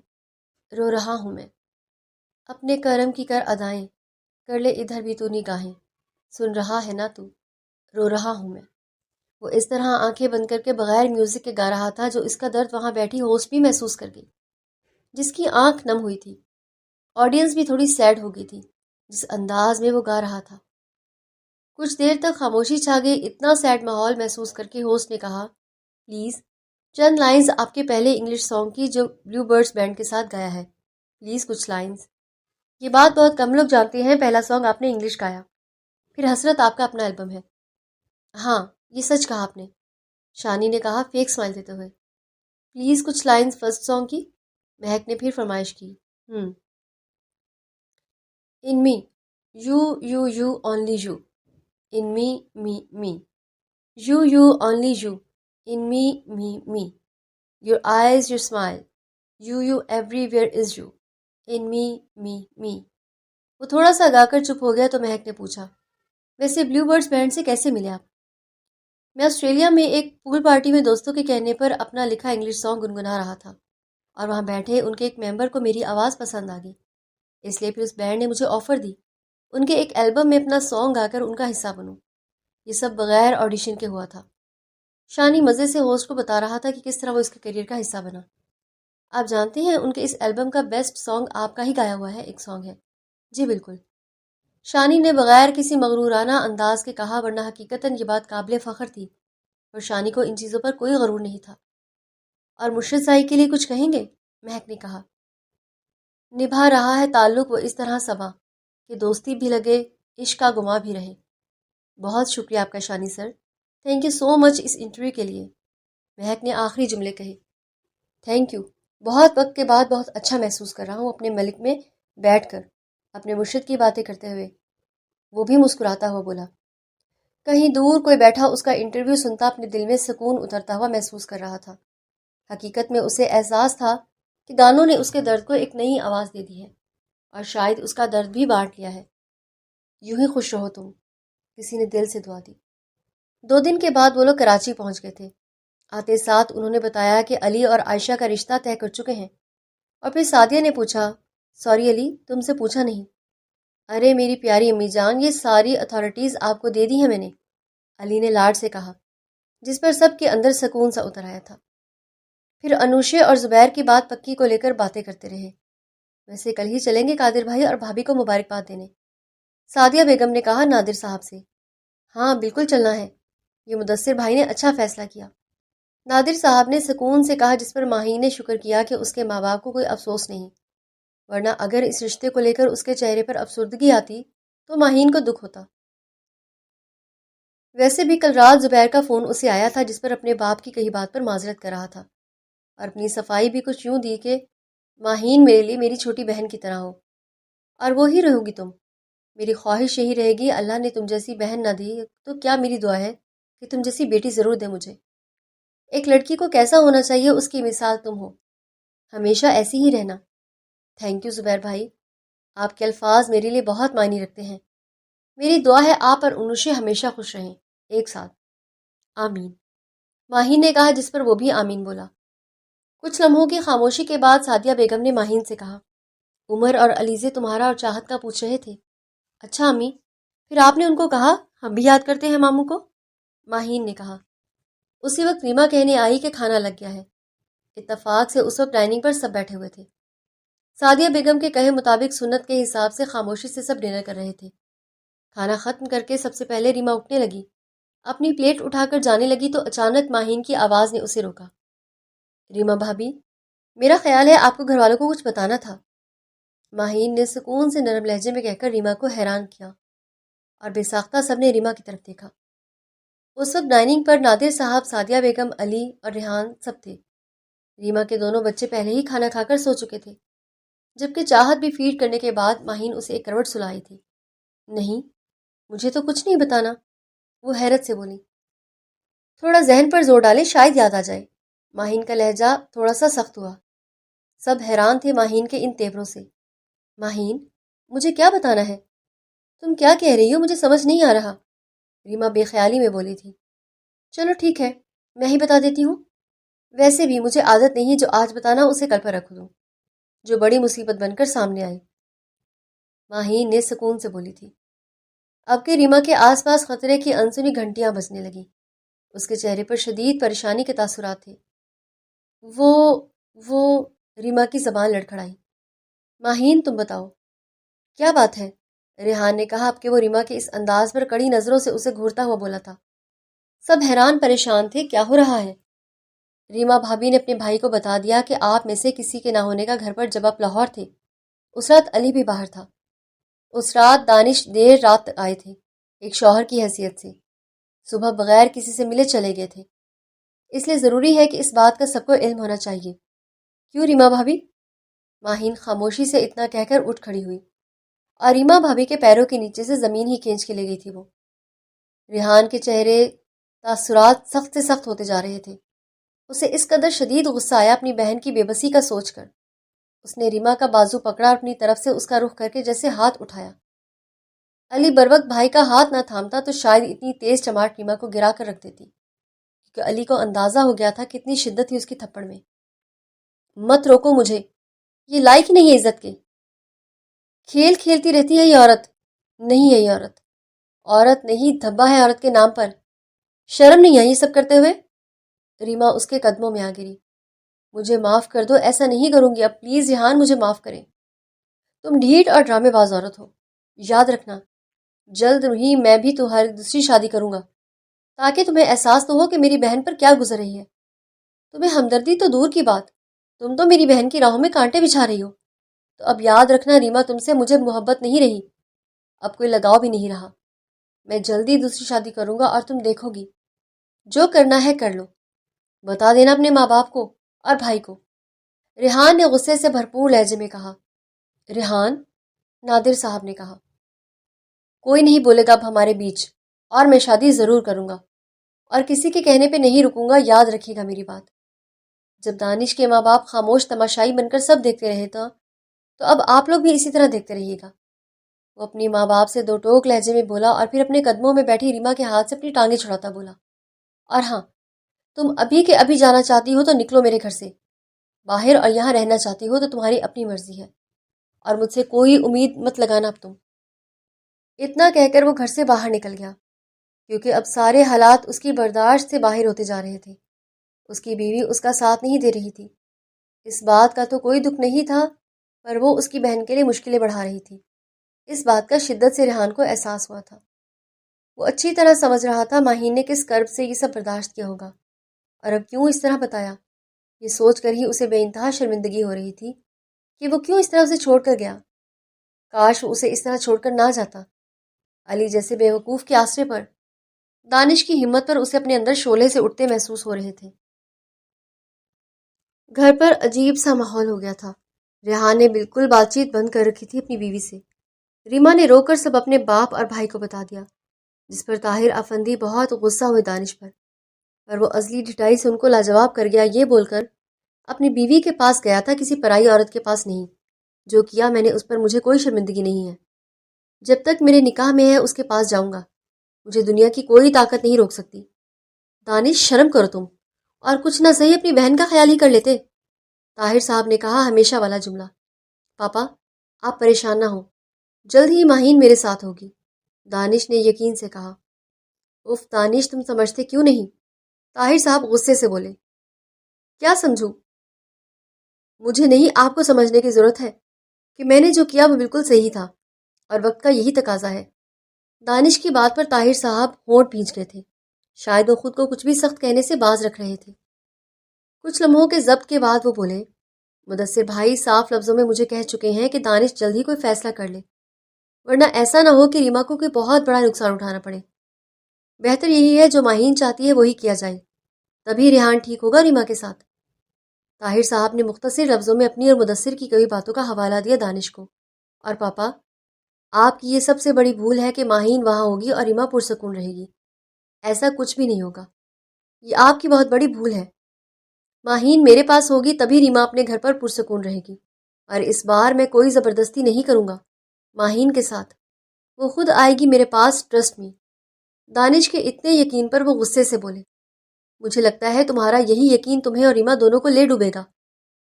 [SPEAKER 1] رو رہا ہوں میں، اپنے کرم کی کر ادائیں، کر لے ادھر بھی تو نگاہیں، سن رہا ہے نا تو، رو رہا ہوں میں۔ وہ اس طرح آنکھیں بند کر کے بغیر میوزک کے گا رہا تھا جو اس کا درد وہاں بیٹھی ہوسٹ بھی محسوس کر گئی، جس کی آنکھ نم ہوئی تھی۔ آڈینس بھی تھوڑی سیڈ ہو گئی تھی جس انداز میں وہ گا رہا تھا۔ کچھ دیر تک خاموشی چھا گئی۔ اتنا سیڈ ماحول محسوس کر کے ہوسٹ نے کہا، پلیز چند لائنز آپ کے پہلے انگلش سانگ کی جو بلیو برڈز بینڈ کے ساتھ گایا ہے، پلیز کچھ لائنز۔ یہ بات بہت کم لوگ جانتے ہیں، پہلا سانگ آپ نے انگلش گایا، پھر حسرت آپ کا اپنا البم ہے۔ ہاں یہ سچ کہا آپ نے، شانی نے کہا فیک اسمائل دیتے ہوئے۔ پلیز کچھ لائنز فرسٹ سانگ کی، مہک نے پھر فرمائش کی۔ In me you only you, in me you only you, in me your eyes your smile, you everywhere is you, in me. وہ تھوڑا سا گا کر چپ ہو گیا تو مہک نے پوچھا، ویسے بلیو برڈز بینڈ سے کیسے ملے آپ؟ میں آسٹریلیا میں ایک پول پارٹی میں دوستوں کے کہنے پر اپنا لکھا انگلش سانگ گنگنا رہا تھا، اور وہاں بیٹھے ان کے ایک ممبر کو میری آواز پسند آ گئی، اس لیے پھر اس بینڈ نے مجھے آفر دی ان کے ایک البم میں اپنا سانگ گا کر ان کا حصہ بنوں۔ یہ سب بغیر آڈیشن کے ہوا تھا۔ شانی مزے سے ہوسٹ کو بتا رہا تھا کہ کس طرح وہ اس کے کیریئر کا حصہ بنا۔ آپ جانتے ہیں ان کے اس البم کا بیسٹ سانگ آپ کا ہی گایا ہوا ہے ایک سانگ ہے؟ جی بالکل، شانی نے بغیر کسی مغرورانہ انداز کے کہا، ورنہ حقیقتاً یہ بات قابل فخر تھی، اور شانی کو ان چیزوں پر کوئی غرور نہیں تھا۔ اور مرشد سائی کے لیے کچھ کہیں گے؟ مہک نے کہا۔ نبھا رہا ہے تعلق وہ اس طرح سبا کہ دوستی بھی لگے، عشق کا گما بھی رہے۔ بہت شکریہ آپ کا Shani sir, thank you so much اس انٹرویو کے لیے، مہک نے آخری جملے کہے۔ تھینک یو، بہت وقت کے بعد بہت اچھا محسوس کر رہا ہوں اپنے ملک میں بیٹھ کر، اپنے مرشد کی باتیں کرتے ہوئے۔ وہ بھی مسکراتا ہوا بولا۔ کہیں دور کوئی بیٹھا اس کا انٹرویو سنتا اپنے دل میں سکون اترتا ہوا محسوس کر رہا تھا۔ حقیقت میں اسے احساس تھا کہ گانوں نے اس کے درد کو ایک نئی آواز دے دی ہے، اور شاید اس کا درد بھی بانٹ لیا ہے۔ یوں ہی خوش رہو تم، کسی نے دل سے دعا دی۔ 2 دن کے بعد وہ لوگ کراچی پہنچ گئے تھے۔ آتے ساتھ انہوں نے بتایا کہ علی اور عائشہ کا رشتہ طے کر چکے ہیں، اور پھر سعدیہ نے پوچھا، سوری علی، تم سے پوچھا نہیں۔ ارے میری پیاری امی جان، یہ ساری اتھارٹیز آپ کو دے دی ہیں میں نے، علی نے لاڈ سے کہا، جس پر سب کے اندر سکون سا اتر آیا تھا۔ پھر انوشے اور زبیر کی بات پکی کو لے کر باتیں کرتے رہے۔ ویسے کل ہی چلیں گے قادر بھائی اور بھابھی کو مبارکباد دینے، سعدیہ بیگم نے کہا نادر صاحب سے۔ ہاں بالکل چلنا ہے، یہ مدثر بھائی نے اچھا فیصلہ کیا، نادر صاحب نے سکون سے کہا، جس پر ماہین نے شکر کیا کہ اس کے ماں باپ کو کوئی افسوس نہیں، ورنہ اگر اس رشتے کو لے کر اس کے چہرے پر افسردگی آتی تو ماہین کو دکھ ہوتا۔ ویسے بھی کل رات زبیر کا فون اسے آیا تھا، جس پر اپنے باپ کی کہی بات پر معذرت کر رہا تھا، اور اپنی صفائی بھی کچھ یوں دی کہ ماہین میرے لیے میری چھوٹی بہن کی طرح ہو، اور وہی رہو گی تم۔ میری خواہش یہی رہے گی، اللہ نے تم جیسی بہن نہ دی تو کیا میری دعا ہے کہ تم جیسی بیٹی ضرور دے مجھے۔ ایک لڑکی کو کیسا ہونا چاہیے اس کی مثال تم ہو، ہمیشہ ایسی ہی رہنا۔ تھینک یو زبیر بھائی، آپ کے الفاظ میرے لیے بہت معنی رکھتے ہیں۔ میری دعا ہے آپ اور انوشے ہمیشہ خوش رہیں، ایک ساتھ۔ آمین، ماہین نے کہا، جس پر وہ بھی آمین بولا۔ کچھ لمحوں کی خاموشی کے بعد سعدیہ بیگم نے ماہین سے کہا، عمر اور علیزے تمہارا اور چاہت کا پوچھ رہے تھے۔ اچھا امی، پھر آپ نے ان کو کہا ہم بھی یاد کرتے ہیں ماموں کو؟ ماہین نے کہا۔ اسی وقت ریما کہنے آئی کہ کھانا لگ گیا ہے۔ اتفاق سے اس وقت ڈائننگ پر سب بیٹھے ہوئے تھے۔ سعدیہ بیگم کے کہے مطابق سنت کے حساب سے خاموشی سے سب ڈنر کر رہے تھے۔ کھانا ختم کر کے سب سے پہلے ریما اٹھنے لگی، اپنی پلیٹ اٹھا کر جانے لگی تو اچانک ماہین کی آواز نے اسے روکا۔ ریما بھابھی، میرا خیال ہے آپ کو گھر والوں کو کچھ بتانا تھا، ماہین نے سکون سے نرم لہجے میں کہہ کر ریما کو حیران کیا، اور بے ساختہ سب نے ریما کی طرف دیکھا۔ اس وقت ڈائننگ پر نادر صاحب، سعدیہ بیگم، علی اور ریحان سب تھے۔ ریما کے دونوں بچے پہلے ہی کھانا کھا کر سو چکے تھے، جبکہ چاہت بھی فیڈ کرنے کے بعد ماہین اسے ایک کروٹ سلائی تھی۔ نہیں، مجھے تو کچھ نہیں بتانا، وہ حیرت سے بولی۔ تھوڑا ذہن پر زور ڈالے، شاید یاد آ جائے۔ ماہین کا لہجہ تھوڑا سا سخت ہوا۔ سب حیران تھے ماہین کے ان تیوروں سے۔ ماہین، مجھے کیا بتانا ہے؟ تم کیا کہہ رہی ہو؟ مجھے سمجھ نہیں آ رہا، ریما بے خیالی میں بولی تھی۔ چلو ٹھیک ہے، میں ہی بتا دیتی ہوں، ویسے بھی مجھے عادت نہیں جو آج بتانا اسے کل پر رکھ دوں، جو بڑی مصیبت بن کر سامنے آئے، ماہین نے سکون سے بولی تھی۔ اب کہ ریما کے آس پاس خطرے کی انسنی گھنٹیاں بجنے لگیں، اس کے چہرے پر شدید پریشانی کے تاثرات تھے۔ وہ ریما کی زبان لڑکھڑائی۔ ماہین تم بتاؤ، کیا بات ہے؟ ریحان نے کہا، اب کہ وہ ریما کے اس انداز پر کڑی نظروں سے اسے گھورتا ہوا بولا تھا۔ سب حیران پریشان تھے، کیا ہو رہا ہے؟ ریما بھابھی نے اپنے بھائی کو بتا دیا کہ آپ میں سے کسی کے نہ ہونے کا گھر پر جب آپ لاہور تھے، اس رات علی بھی باہر تھا۔ اس رات دانش دیر رات تک آئے تھے، ایک شوہر کی حیثیت سے، صبح بغیر کسی سے ملے چلے گئے تھے، اس لیے ضروری ہے کہ اس بات کا سب کو علم ہونا چاہیے۔ کیوں ریما بھابھی؟ ماہین خاموشی سے اتنا کہہ کر اٹھ کھڑی ہوئی، اور ریما بھابھی کے پیروں کے نیچے سے زمین ہی کھینچ کے لے گئی تھی وہ۔ ریحان کے چہرے تاثرات سخت سے سخت ہوتے جا رہے تھے۔ اسے اس قدر شدید غصہ آیا اپنی بہن کی بے بسی کا سوچ کر۔ اس نے ریما کا بازو پکڑا اور اپنی طرف سے اس کا رخ کر کے جیسے ہاتھ اٹھایا۔ علی بروقت بھائی کا ہاتھ نہ تھامتا تو شاید اتنی تیز چماٹ ریما کو گرا کر رکھ دیتی، کیونکہ علی کو اندازہ ہو گیا تھا کتنی شدت تھی اس کی تھپڑ میں۔ مت روکو مجھے، یہ لائق نہیں ہے عزت کے۔ کھیل کھیلتی رہتی ہے یہ عورت، نہیں ہے یہ عورت، عورت نہیں دھبا ہے عورت کے نام پر۔ شرم نہیں آئی یہ سب کرتے ہوئے؟ ریما اس کے قدموں میں آ گری۔ مجھے معاف کر دو، ایسا نہیں کروں گی اب، پلیز ریحان مجھے معاف کریں۔ تم ڈھیٹ اور ڈرامے باز عورت ہو، یاد رکھنا جلد ہی میں بھی تمہاری دوسری شادی کروں گا، تاکہ تمہیں احساس تو ہو کہ میری بہن پر کیا گزر رہی ہے۔ تمہیں ہمدردی تو دور کی بات، تم تو میری بہن کی راہوں میں کانٹے بچھا رہی ہو۔ تو اب یاد رکھنا ریما، تم سے مجھے محبت نہیں رہی، اب کوئی لگاؤ بھی نہیں رہا۔ میں جلدی دوسری شادی کروں گا اور تم دیکھو گی جو کرنا ہے کر لو، بتا دینا اپنے ماں باپ کو اور بھائی کو، ریحان نے غصے سے بھرپور لہجے میں کہا۔ ریحان، نادر صاحب نے کہا، کوئی نہیں بولے گا اب ہمارے بیچ، اور میں شادی ضرور کروں گا، اور کسی کے کہنے پہ نہیں رکوں گا، یاد رکھیے گا میری بات۔ جب دانش کے ماں باپ خاموش تماشائی بن کر سب دیکھتے رہے تھا تو اب آپ لوگ بھی اسی طرح دیکھتے رہیے گا۔ وہ اپنی ماں باپ سے دو ٹوک لہجے میں بولا اور پھر اپنے قدموں میں بیٹھی ریما کے ہاتھ سے اپنی ٹانگیں چھڑاتا بولا، اور ہاں، تم ابھی کے ابھی جانا چاہتی ہو تو نکلو میرے گھر سے باہر، اور یہاں رہنا چاہتی ہو تو تمہاری اپنی مرضی ہے، اور مجھ سے کوئی امید مت لگانا اب تم۔ اتنا کہہ کر وہ گھر سے باہر نکل گیا، کیونکہ اب سارے حالات اس کی برداشت سے باہر ہوتے جا رہے تھے۔ اس کی بیوی اس کا ساتھ نہیں دے رہی تھی، اس بات کا تو کوئی دکھ نہیں تھا، پر وہ اس کی بہن کے لیے مشکلیں بڑھا رہی تھی۔ اس بات کا شدت سے ریحان کو احساس ہوا تھا۔ وہ اچھی طرح سمجھ رہا تھا ماہین نے کس کرب سے یہ سب برداشت کیا ہوگا، اور اب کیوں اس طرح بتایا۔ یہ سوچ کر ہی اسے بے انتہا شرمندگی ہو رہی تھی کہ وہ کیوں اس طرح اسے چھوڑ کر گیا۔ کاش وہ اسے اس طرح چھوڑ کر نہ جاتا، علی جیسے بیوقوف کے آسرے پر۔ دانش کی ہمت پر اسے اپنے اندر شعلے سے اٹھتے محسوس ہو رہے تھے۔ گھر پر عجیب سا ماحول ہو گیا تھا۔ ریحان نے بالکل بات چیت بند کر رکھی تھی اپنی بیوی سے۔ ریما نے رو کر سب اپنے باپ اور بھائی کو بتا دیا، جس پر طاہر افندی بہت غصہ ہوئے دانش پر وہ ازلی ڈھٹائی سے ان کو لاجواب کر گیا، یہ بول کر اپنی بیوی کے پاس گیا تھا، کسی پرائی عورت کے پاس نہیں۔ جو کیا میں نے اس پر مجھے کوئی شرمندگی نہیں ہے۔ جب تک میرے نکاح میں ہے اس کے پاس جاؤں گا، مجھے دنیا کی کوئی طاقت نہیں روک سکتی۔ دانش، شرم کرو تم، اور کچھ نہ صحیح اپنی بہن کا خیال ہی کر لیتے۔ طاہر صاحب نے کہا ہمیشہ والا جملہ۔ پاپا، آپ پریشان نہ ہوں، جلد ہی ماہین میرے ساتھ ہوگی، دانش نے یقین سے کہا۔ اف دانش، تم سمجھتے کیوں نہیں؟ طاہر صاحب غصے سے بولے۔ کیا سمجھوں؟ مجھے نہیں، آپ کو سمجھنے کی ضرورت ہے کہ میں نے جو کیا وہ بالکل صحیح تھا، اور وقت کا یہی تقاضا ہے۔ دانش کی بات پر طاہر صاحب ہونٹ بھینچ گئے تھے، شاید وہ خود کو کچھ بھی سخت کہنے سے باز رکھ رہے تھے۔ کچھ لمحوں کے ضبط کے بعد وہ بولے، مدثر بھائی صاف لفظوں میں مجھے کہہ چکے ہیں کہ دانش جلد ہی کوئی فیصلہ کر لے، ورنہ ایسا نہ ہو کہ ریما کو کوئی بہت بڑا نقصان اٹھانا پڑے۔ بہتر یہی ہے جو ماہین چاہتی ہے وہی کیا جائے، تبھی ریحان ٹھیک ہوگا ریما کے ساتھ۔ طاہر صاحب نے مختصر لفظوں میں اپنی اور مدثر کی کئی باتوں کا حوالہ دیا دانش کو۔ اور پاپا، آپ کی یہ سب سے بڑی بھول ہے کہ ماہین وہاں ہوگی اور ریما پرسکون رہے گی۔ ایسا کچھ بھی نہیں ہوگا، یہ آپ کی بہت بڑی بھول ہے۔ ماہین میرے پاس ہوگی تبھی ریما اپنے گھر پر پرسکون رہے گی، اور اس بار میں کوئی زبردستی نہیں کروں گا ماہین کے ساتھ، وہ خود آئے گی میرے پاس، ٹرسٹ می۔ دانش کے اتنے یقین پر وہ غصے سے بولے، مجھے لگتا ہے تمہارا یہی یقین تمہیں اور ریما دونوں کو لے ڈوبے گا،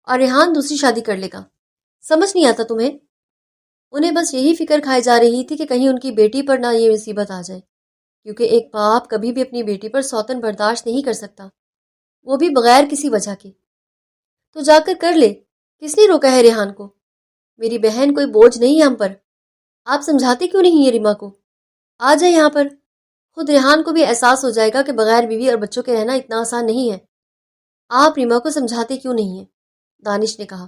[SPEAKER 1] اور ریحان دوسری شادی کر لے گا۔ سمجھ نہیں آتا تمہیں؟ انہیں بس یہی فکر کھائی جا رہی تھی کہ کہیں ان کی بیٹی پر نہ یہ مصیبت آ جائے، کیونکہ ایک باپ کبھی بھی اپنی بیٹی پر سوتن برداشت نہیں کر سکتا، وہ بھی بغیر کسی وجہ کے۔ تو جا کر کر لے، کس نے روکا ہے ریحان کو؟ میری بہن کوئی بوجھ نہیں ہے ہم پر، آپ سمجھاتے کیوں نہیں یہ ریما کو؟ آ جائے یہاں پر، خود ریحان کو بھی احساس ہو جائے گا کہ بغیر بیوی اور بچوں کے رہنا اتنا آسان نہیں ہے۔ آپ ریما کو سمجھاتے کیوں نہیں ہیں؟ دانش نے کہا۔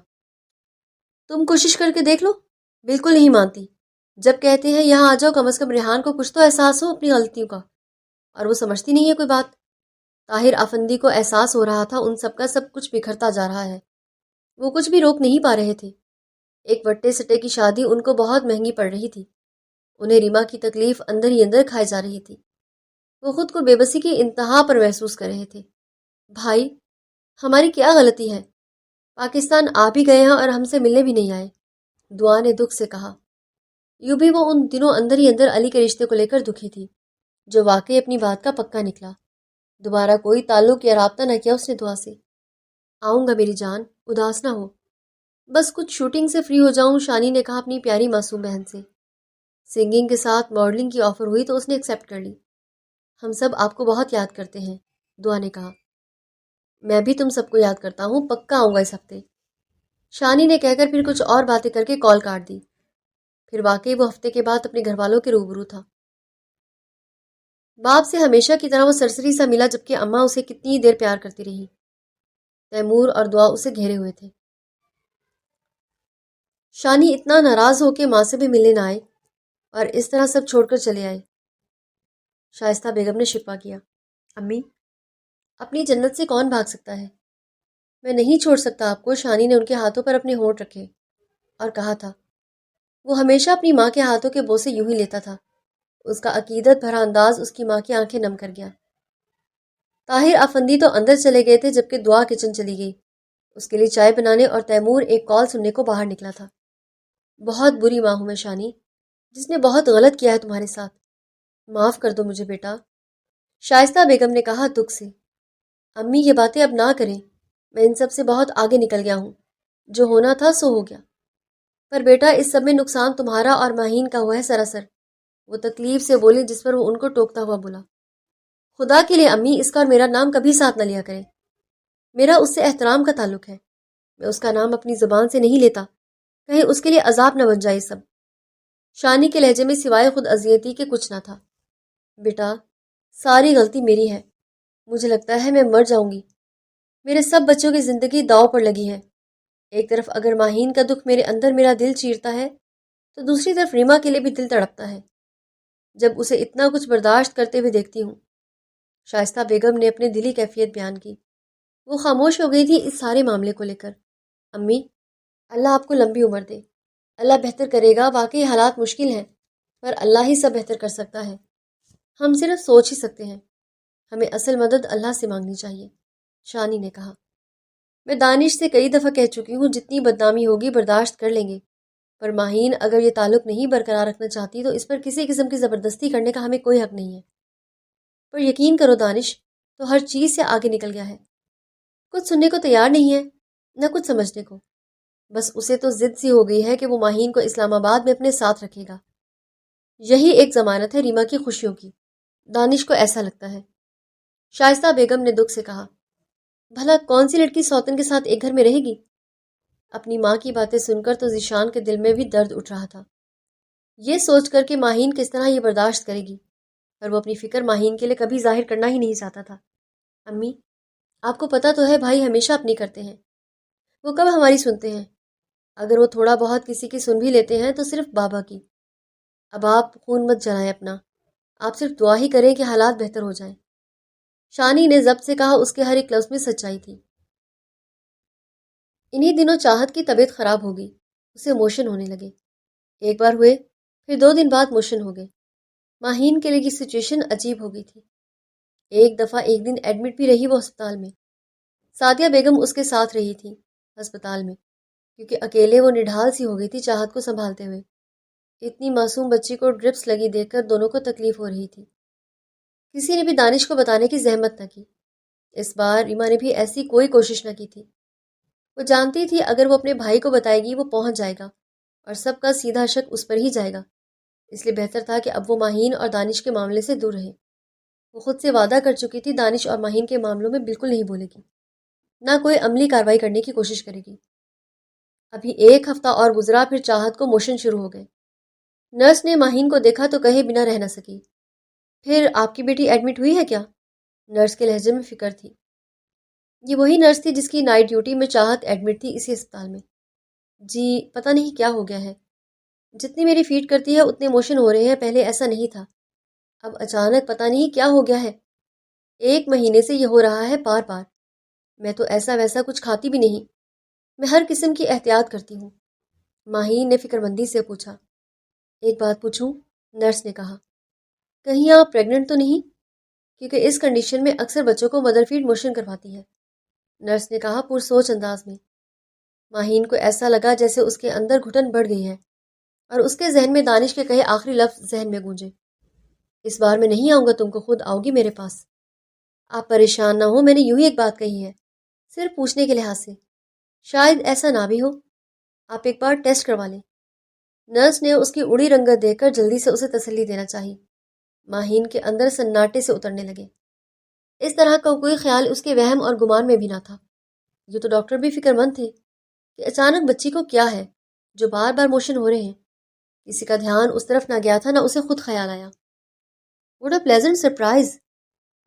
[SPEAKER 1] تم کوشش کر کے دیکھ لو، بالکل نہیں مانتی۔ جب کہتے ہیں یہاں آ جاؤ، کم از کم ریحان کو کچھ تو احساس ہو اپنی غلطیوں کا، اور وہ سمجھتی نہیں ہے کوئی بات۔ طاہر افندی کو احساس ہو رہا تھا ان سب کا سب کچھ بکھرتا جا رہا ہے، وہ کچھ بھی روک نہیں پا رہے تھے۔ ایک وٹے سٹے کی شادی ان کو بہت مہنگی پڑ رہی تھی، انہیں ریما کی تکلیف اندر ہی اندر کھائی جا رہی تھی۔ وہ خود کو بے بسی کی انتہا پر محسوس کر رہے تھے۔ بھائی، ہماری کیا غلطی ہے؟ پاکستان آ بھی گئے ہیں اور ہم سے ملنے بھی نہیں آئے، دعا نے دکھ سے کہا۔ یوں بھی وہ ان دنوں اندر ہی اندر علی کے رشتے کو لے کر دکھی تھی، جو واقعی اپنی بات کا پکا نکلا۔ دوبارہ کوئی تعلق یا رابطہ نہ کیا اس نے دعا سے۔ آؤں گا میری جان، اداس نہ ہو، بس کچھ شوٹنگ سے فری ہو جاؤں، شانی نے کہا اپنی پیاری معصوم بہن سے۔ سنگنگ کے ساتھ ماڈلنگ کی آفر ہوئی تو اس نے ایکسیپٹ کر لی۔ ہم سب آپ کو بہت یاد کرتے ہیں، دعا نے کہا۔ میں بھی تم سب کو یاد کرتا ہوں، پکا آؤں گا اس ہفتے، شانی نے کہہ کر پھر کچھ اور باتیں کر کے کال کاٹ دی۔ پھر واقعی وہ ہفتے کے بعد اپنے گھر والوں کے روبرو تھا۔ باپ سے ہمیشہ کی طرح وہ سرسری سا ملا، جبکہ اماں اسے کتنی دیر پیار کرتی رہی۔ تیمور اور دعا اسے گھیرے ہوئے تھے۔ شانی اتنا ناراض ہو کے ماں سے بھی ملنے نہ آئے، اور اس طرح سب چھوڑ کر چلے آئے۔ شائستہ بیگم نے شکوہ کیا، امی اپنی جنت سے کون بھاگ سکتا ہے؟ میں نہیں چھوڑ سکتا آپ کو، شانی نے ان کے ہاتھوں پر اپنے ہونٹ رکھے اور کہا تھا۔ وہ ہمیشہ اپنی ماں کے ہاتھوں کے بوسے یوں ہی لیتا تھا۔ اس کا عقیدت بھرا انداز اس کی ماں کی آنکھیں نم کر گیا۔ طاہر افندی تو اندر چلے گئے تھے جبکہ دعا کچن چلی گئی، اس کے لیے چائے بنانے، اور تیمور ایک کال سننے کو باہر نکلا تھا۔ بہت بری ماں ہوں میں شانی، جس نے بہت غلط کیا ہے تمہارے ساتھ۔ معاف کر دو مجھے بیٹا، شائستہ بیگم نے کہا دکھ سے۔ امی یہ باتیں اب نہ کریں، میں ان سب سے بہت آگے نکل گیا ہوں، جو ہونا تھا سو ہو گیا۔ پر بیٹا اس سب میں نقصان تمہارا اور ماہین کا ہوا ہے سراسر۔ وہ تکلیف سے بولی جس پر وہ ان کو ٹوکتا ہوا بولا۔ خدا کے لیے امی اس کا اور میرا نام کبھی ساتھ نہ لیا کریں، میرا اس سے احترام کا تعلق ہے، میں اس کا نام اپنی زبان سے نہیں لیتا، کہیں اس کے لیے عذاب نہ بن جائے سب۔ شانی کے لہجے میں سوائے خود اذیتی کے کچھ نہ تھا۔ بیٹا ساری غلطی میری ہے، مجھے لگتا ہے میں مر جاؤں گی، میرے سب بچوں کی زندگی داؤ پر لگی ہے۔ ایک طرف اگر ماہین کا دکھ میرے اندر میرا دل چیرتا ہے تو دوسری طرف ریما کے لیے بھی دل تڑپتا ہے جب اسے اتنا کچھ برداشت کرتے ہوئے دیکھتی ہوں۔ شائستہ بیگم نے اپنے دلی کیفیت بیان کی۔ وہ خاموش ہو گئی تھی اس سارے معاملے کو لے کر۔ امی اللہ آپ کو لمبی عمر دے، اللہ بہتر کرے گا، واقعی حالات مشکل ہیں پر اللہ ہی سب بہتر کر سکتا ہے، ہم صرف سوچ ہی سکتے ہیں، ہمیں اصل مدد اللہ سے مانگنی چاہیے، شانی نے کہا۔ میں دانش سے کئی دفعہ کہہ چکی ہوں جتنی بدنامی ہوگی برداشت کر لیں گے، پر ماہین اگر یہ تعلق نہیں برقرار رکھنا چاہتی تو اس پر کسی قسم کی زبردستی کرنے کا ہمیں کوئی حق نہیں ہے۔ پر یقین کرو دانش تو ہر چیز سے آگے نکل گیا ہے، کچھ سننے کو تیار نہیں ہے نہ کچھ سمجھنے کو، بس اسے تو ضد سی ہو گئی ہے کہ وہ ماہین کو اسلام آباد میں اپنے ساتھ رکھے گا، یہی ایک ضمانت ہے ریما کی خوشیوں کی، دانش کو ایسا لگتا ہے۔ شائستہ بیگم نے دکھ سے کہا، بھلا کون سی لڑکی سوتن کے ساتھ ایک گھر میں رہے گی؟ اپنی ماں کی باتیں سن کر تو ذیشان کے دل میں بھی درد اٹھ رہا تھا، یہ سوچ کر کہ ماہین کس طرح یہ برداشت کرے گی، پر وہ اپنی فکر ماہین کے لیے کبھی ظاہر کرنا ہی نہیں چاہتا تھا۔ امی آپ کو پتہ تو ہے بھائی ہمیشہ اپنی کرتے ہیں، وہ کب ہماری سنتے ہیں؟ اگر وہ تھوڑا بہت کسی کی سن بھی لیتے ہیں تو صرف بابا کی۔ اب آپ خون مت جلائیں اپنا، آپ صرف دعا ہی کریں کہ حالات بہتر ہو جائیں۔ شانی نے ضبط سے کہا، اس کے ہر ایک لفظ میں سچائی تھی۔ انہی دنوں چاہت کی طبیعت خراب ہو گئی، اسے موشن ہونے لگے، ایک بار ہوئے پھر 2 دن بعد موشن ہو گئے۔ ماہین کے لیے یہ سچویشن عجیب ہو گئی تھی۔ ایک دفعہ ایک دن ایڈمٹ بھی رہی وہ ہسپتال میں، سعدیہ بیگم اس کے ساتھ رہی تھی ہسپتال میں، کیونکہ اکیلے وہ نڈھال سی ہو گئی تھی چاہت کو سنبھالتے ہوئے۔ اتنی معصوم بچی کو ڈرپس لگی دیکھ کر دونوں کو تکلیف ہو رہی تھی۔ کسی نے بھی دانش کو بتانے کی زحمت نہ کی، اس بار ریما نے بھی ایسی کوئی کوشش نہ کی تھی۔ وہ جانتی تھی اگر وہ اپنے بھائی کو بتائے گی وہ پہنچ جائے گا اور سب کا سیدھا شک اس پر ہی جائے گا، اس لیے بہتر تھا کہ اب وہ ماہین اور دانش کے معاملے سے دور رہے۔ وہ خود سے وعدہ کر چکی تھی دانش اور ماہین کے معاملوں میں بالکل نہیں بولے گی، نہ کوئی عملی کارروائی کرنے کی کوشش کرے گی۔ ابھی 1 ہفتہ اور گزرا، پھر چاہت کو موشن شروع ہو گئے۔ نرس نے ماہین کو دیکھا تو کہے بنا رہ نہ سکی، پھر آپ کی بیٹی ایڈمٹ ہوئی ہے کیا؟ نرس کے لہجے میں فکر تھی۔ یہ وہی نرس تھی جس کی نائٹ ڈیوٹی میں چاہت ایڈمٹ تھی اسی ہسپتال میں۔ جی پتہ نہیں کیا ہو گیا ہے، جتنی میری فیڈ کرتی ہے اتنے موشن ہو رہے ہیں، پہلے ایسا نہیں تھا، اب اچانک پتہ نہیں کیا ہو گیا ہے، 1 مہینے سے یہ ہو رہا ہے بار بار۔ میں تو ایسا ویسا کچھ کھاتی بھی نہیں، میں ہر قسم کی احتیاط کرتی ہوں۔ ماہین نے فکر مندی سے پوچھا۔ ایک بات پوچھوں؟ نرس نے کہا، کہیں آپ پریگننٹ تو نہیں؟ کیونکہ اس کنڈیشن میں اکثر بچوں کو مدر فیڈ موشن کرواتی ہے، نرس نے کہا پرسوچ انداز میں۔ ماہین کو ایسا لگا جیسے اس کے اندر گھٹن بڑھ گئی ہے اور اس کے ذہن میں دانش کے کہے آخری لفظ ذہن میں گونجے، اس بار میں نہیں آؤں گا، تم کو خود آؤ گی میرے پاس۔ آپ پریشان نہ ہو، میں نے یوں ہی ایک بات کہی ہے، صرف پوچھنے کے لحاظ سے، شاید ایسا نہ بھی ہو، آپ ایک بار ٹیسٹ کروا لیں۔ نرس نے اس کی اڑی رنگت دیکھ کر جلدی سے اسے تسلی دینا چاہی۔ ماہین کے اندر سناٹے سے اترنے لگے، اس طرح کا کوئی خیال اس کے وہم اور گمان میں بھی نہ تھا۔ یہ تو ڈاکٹر بھی فکر مند تھے کہ اچانک بچی کو کیا ہے جو بار بار موشن ہو رہے ہیں، کسی کا دھیان اس طرف نہ گیا تھا، نہ اسے خود خیال آیا۔ واٹ اے پلیزنٹ سرپرائز،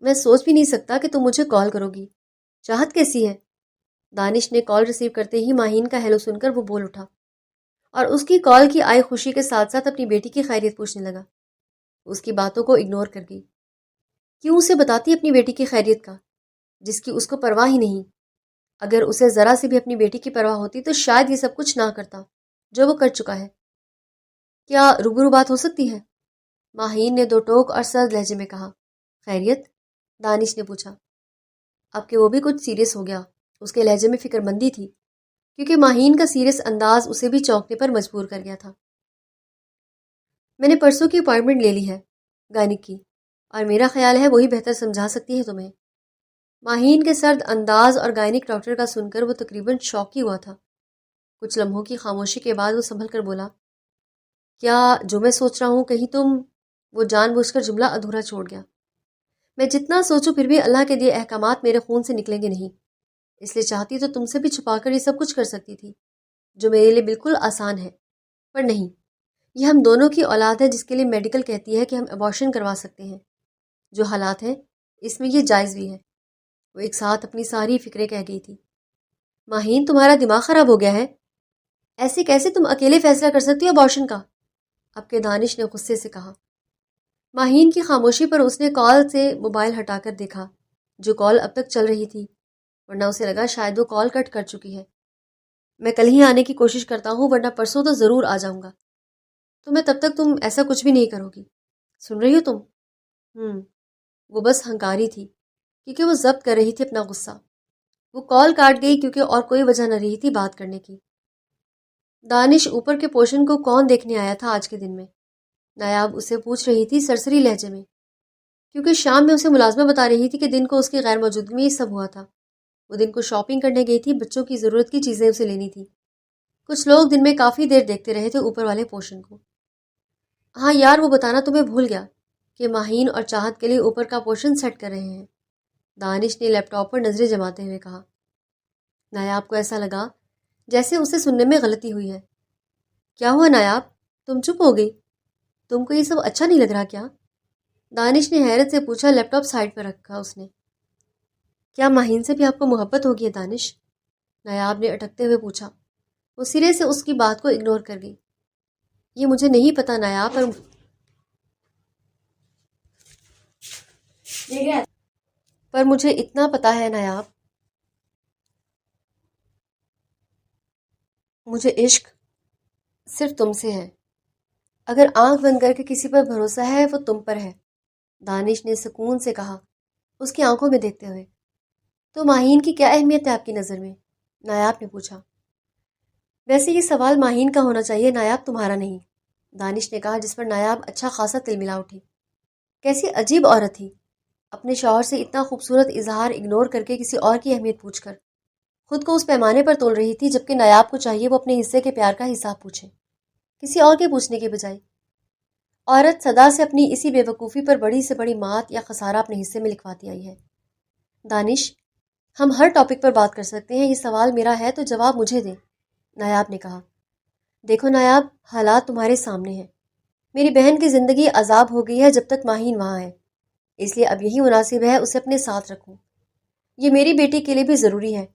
[SPEAKER 1] میں سوچ بھی نہیں سکتا کہ تم مجھے کال کرو گی، چاہت کیسی ہے؟ دانش نے کال ریسیو کرتے ہی ماہین کا ہیلو سن کر وہ بول اٹھا اور اس کی کال کی آئی خوشی کے ساتھ ساتھ اپنی بیٹی کی خیریت پوچھنے لگا۔ اس کی باتوں کو اگنور کر گئی، کیوں اسے بتاتی اپنی بیٹی کی خیریت کا؟ جس کی اس کو پرواہ ہی نہیں۔ اگر اسے ذرا سے بھی اپنی بیٹی کی پرواہ ہوتی تو شاید یہ سب کچھ نہ کرتا جو وہ کر چکا ہے۔ کیا روبرو بات ہو سکتی ہے؟ ماہین نے دو ٹوک اور سرد لہجے میں کہا۔ خیریت؟ دانش نے پوچھا۔ اب کہ وہ بھی کچھ سیریس ہو گیا، اس کے لہجے میں فکر مندی تھی، کیونکہ ماہین کا سیریس انداز اسے بھی چونکنے پر مجبور کر گیا تھا۔ میں نے پرسوں کی اپائنٹمنٹ لے لی ہے گائنک کی، اور میرا خیال ہے وہی بہتر سمجھا سکتی ہے تمہیں۔ ماہین کے سرد انداز اور گائنک ڈاکٹر کا سن کر وہ تقریباً شوق ہی ہوا تھا۔ کچھ لمحوں کی خاموشی کے بعد وہ سنبھل کر بولا، کیا جو میں سوچ رہا ہوں کہیں تم… وہ جان بوجھ کر جملہ ادھورا چھوڑ گیا۔ میں جتنا سوچوں پھر بھی اللہ کے دیے احکامات میرے خون سے نکلیں گے نہیں، اس لیے چاہتی تو تم سے بھی چھپا کر یہ سب کچھ کر سکتی تھی، جو میرے لیے بالکل آسان ہے، پر نہیں۔ یہ ہم دونوں کی اولاد ہے جس کے لیے میڈیکل کہتی ہے کہ ہم ابارشن کروا سکتے ہیں۔ جو حالات ہیں اس میں یہ جائز بھی ہے۔ وہ ایک ساتھ اپنی ساری فکریں کہہ گئی تھی۔ ماہین، تمہارا دماغ خراب ہو گیا ہے؟ ایسے کیسے تم اکیلے فیصلہ کر سکتی ہو ابارشن کا؟ اب کے دانش نے غصے سے کہا۔ ماہین کی خاموشی پر اس نے کال سے موبائل ہٹا کر دیکھا، جو کال اب تک چل رہی تھی، ورنہ اسے لگا شاید وہ کال کٹ کر چکی ہے۔ میں کل ہی آنے کی کوشش کرتا ہوں، ورنہ پرسوں تو ضرور آ جاؤں گا۔ تو میں تب تک تم ایسا کچھ بھی نہیں کرو گی، سن رہی ہو تم؟ وہ بس ہنکاری تھی، کیونکہ وہ ضبط کر رہی تھی اپنا غصہ۔ وہ کال کاٹ گئی کیونکہ اور کوئی وجہ نہ رہی تھی بات کرنے کی۔ دانش اوپر کے پورشن کو کون دیکھنے آیا تھا آج کے دن میں؟ نایاب اسے پوچھ رہی تھی سرسری لہجے میں، کیونکہ شام میں اسے ملازمہ بتا رہی تھی کہ دن کو اس کی غیر موجودگی میں یہ سب ہوا تھا۔ وہ دن کو شاپنگ کرنے گئی تھی، بچوں کی ضرورت کی چیزیں اسے لینی تھی۔ کچھ لوگ دن میں کافی دیر دیکھتے رہے تھے اوپر والے پورشن کو۔ ہاں یار، وہ بتانا تمہیں بھول گیا کہ ماہین اور چاہت کے لیے اوپر کا پورشن سیٹ کر رہے ہیں، دانش نے لیپ ٹاپ پر نظریں جماتے ہوئے کہا۔ نایاب کو ایسا لگا جیسے اسے سننے میں غلطی ہوئی ہے۔ کیا ہوا نایاب؟ تم چپ ہو گئی؟ تم کو یہ سب اچھا نہیں لگ رہا کیا؟ دانش نے حیرت سے پوچھا۔ لیپ ٹاپ سائڈ پر رکھا اس نے۔ کیا ماہین سے بھی آپ کو محبت ہوگی ہے دانش؟ نایاب نے اٹکتے ہوئے پوچھا۔ وہ سرے سے اس کی بات کو اگنور کر گئی۔ یہ مجھے نہیں پتا نایاب، پر مجھے اتنا پتا ہے نایاب، مجھے عشق صرف تم سے ہے۔ اگر آنکھ بند کر کے کسی پر بھروسہ ہے وہ تم پر ہے، دانش نے سکون سے کہا، اس کی آنکھوں میں دیکھتے ہوئے۔ تو ماہین کی کیا اہمیت ہے آپ کی نظر میں؟ نایاب نے پوچھا۔ ویسے یہ سوال ماہین کا ہونا چاہیے نایاب، تمہارا نہیں، دانش نے کہا، جس پر نایاب اچھا خاصا تل ملا اٹھی۔ کیسی عجیب عورت تھی، اپنے شوہر سے اتنا خوبصورت اظہار اگنور کر کے کسی اور کی اہمیت پوچھ کر خود کو اس پیمانے پر تول رہی تھی، جبکہ نایاب کو چاہیے وہ اپنے حصے کے پیار کا حساب پوچھے، کسی اور کے پوچھنے کے بجائے۔ عورت صدا سے اپنی اسی بے وقوفی پر بڑی سے بڑی مات یا خسارہ اپنے حصے میں لکھواتی آئی ہے۔ دانش، ہم ہر ٹاپک پر بات کر سکتے ہیں، یہ سوال میرا ہے تو جواب مجھے دیں، نایاب نے کہا۔ دیکھو نایاب، حالات تمہارے سامنے ہیں۔ میری بہن کی زندگی عذاب ہو گئی ہے جب تک ماہین وہاں ہے، اس لیے اب یہی مناسب ہے اسے اپنے ساتھ رکھوں۔ یہ میری بیٹی کے لیے بھی ضروری ہے،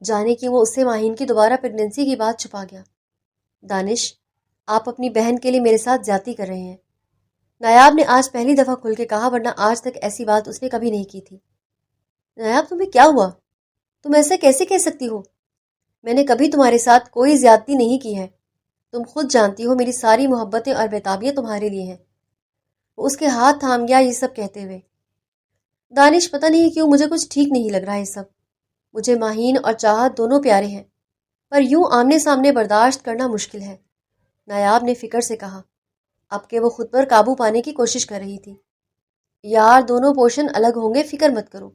[SPEAKER 1] جانے کہ وہ اس سے ماہین کی دوبارہ پریگننسی کی بات چھپا گیا۔ دانش، آپ اپنی بہن کے لیے میرے ساتھ زیادتی کر رہے ہیں، نایاب نے آج پہلی دفعہ کھل کے کہا، ورنہ آج تک ایسی بات اس نے کبھی نہیں کی تھی۔ نایاب، تمہیں کیا ہوا؟ تم ایسا کیسے کہہ سکتی ہو؟ میں نے کبھی تمہارے ساتھ کوئی زیادتی نہیں کی ہے، تم خود جانتی ہو میری ساری محبتیں اور بیتابیاں تمہارے لیے ہیں۔ وہ اس کے ہاتھ تھام گیا یہ سب کہتے ہوئے۔ دانش، پتہ نہیں کیوں مجھے کچھ ٹھیک نہیں لگ رہا یہ سب۔ مجھے ماہین اور چاہت دونوں پیارے ہیں، پر یوں آمنے سامنے برداشت کرنا مشکل ہے، نایاب نے فکر سے کہا، اب کہ وہ خود پر قابو پانے کی کوشش کر رہی تھی۔ یار، دونوں پورشن الگ ہوں گے، فکر مت کرو،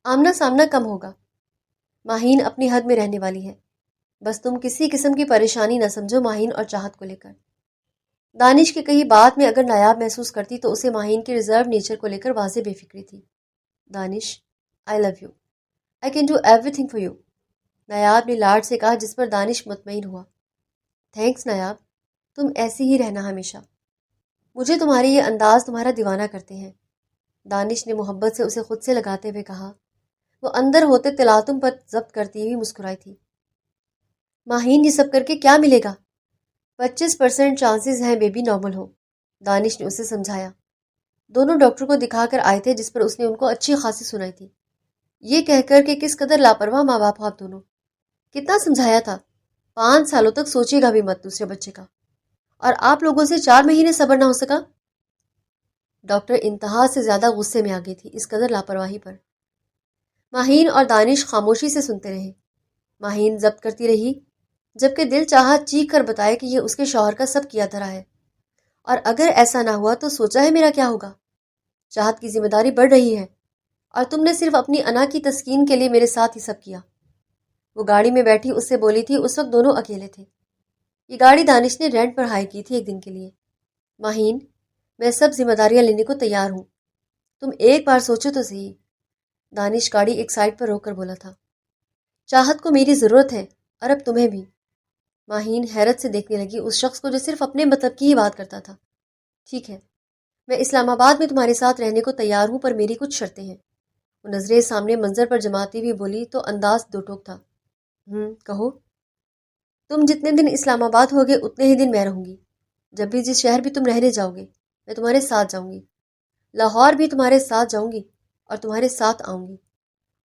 [SPEAKER 1] آمنا سامنا کم ہوگا۔ ماہین اپنی حد میں رہنے والی ہے، بس تم کسی قسم کی پریشانی نہ سمجھو ماہین اور چاہت کو لے کر۔ دانش کی کہی بات میں اگر نایاب محسوس کرتی تو اسے ماہین کے ریزرو نیچر کو لے کر واضح بے فکری تھی۔ Danish, I love you, I can do everything for you, Nayab نے لاڈ سے کہا، جس پر دانش مطمئن ہوا۔ تھینکس نایاب، تم ایسی ہی رہنا ہمیشہ، مجھے تمہارے یہ انداز تمہارا دیوانہ کرتے ہیں، دانش نے محبت سے اسے خود سے لگاتے ہوئے کہا۔ وہ اندر ہوتے تلاطم پر ضبط کرتی ہوئی مسکرائی تھی۔ ماہین، یہ سب کر کے کیا ملے گا؟ 25% چانسز ہیں بیبی نارمل ہو، دانش نے اسے سمجھایا۔ دونوں ڈاکٹر کو دکھا کر آئے تھے، جس پر اس نے ان کو اچھی خاصی سنائی تھی۔ یہ کہہ کر کہ کس قدر لاپرواہ ماں باپ ہو آپ دونوں. کتنا سمجھایا تھا، 5 سالوں تک سوچے گا بھی مت دوسرے بچے کا، اور آپ لوگوں سے 4 مہینے صبر نہ ہو سکا. ڈاکٹر انتہا سے زیادہ غصے میں آ گئی تھی اس قدر لاپرواہی پر. ماہین اور دانش خاموشی سے سنتے رہے. ماہین ضبط کرتی رہی، جبکہ دل چاہا چیخ کر بتائے کہ یہ اس کے شوہر کا سب کیا دھرا ہے، اور اگر ایسا نہ ہوا تو سوچا ہے میرا کیا ہوگا. چاہت کی ذمہ داری بڑھ رہی ہے، اور تم نے صرف اپنی انا کی تسکین کے لیے میرے ساتھ ہی سب کیا. وہ گاڑی میں بیٹھی اس سے بولی تھی. اس وقت دونوں اکیلے تھے. یہ گاڑی دانش نے رینٹ پر ہائر کی تھی ایک دن کے لیے. ماہین، میں سب ذمہ داریاں لینے کو تیار ہوں، تم ایک بار سوچو تو صحیح. دانش گاڑی ایک سائڈ پر روک کر بولا تھا. چاہت کو میری ضرورت ہے، اور اب تمہیں بھی. ماہین حیرت سے دیکھنے لگی اس شخص کو جو صرف اپنے مطلب کی ہی بات کرتا تھا. ٹھیک ہے، میں اسلام آباد میں تمہارے ساتھ رہنے کو تیار ہوں، پر میری کچھ شرطیں ہیں. وہ نظریں سامنے منظر پر جماتی ہوئی بولی تو انداز دو ٹوک تھا. کہو. تم جتنے دن اسلام آباد ہوگے اتنے ہی دن میں رہوں گی. جب بھی جس شہر بھی تم رہنے جاؤ گے میں تمہارے ساتھ جاؤں گی. لاہور بھی تمہارے ساتھ جاؤں گی اور تمہارے ساتھ آؤں گی.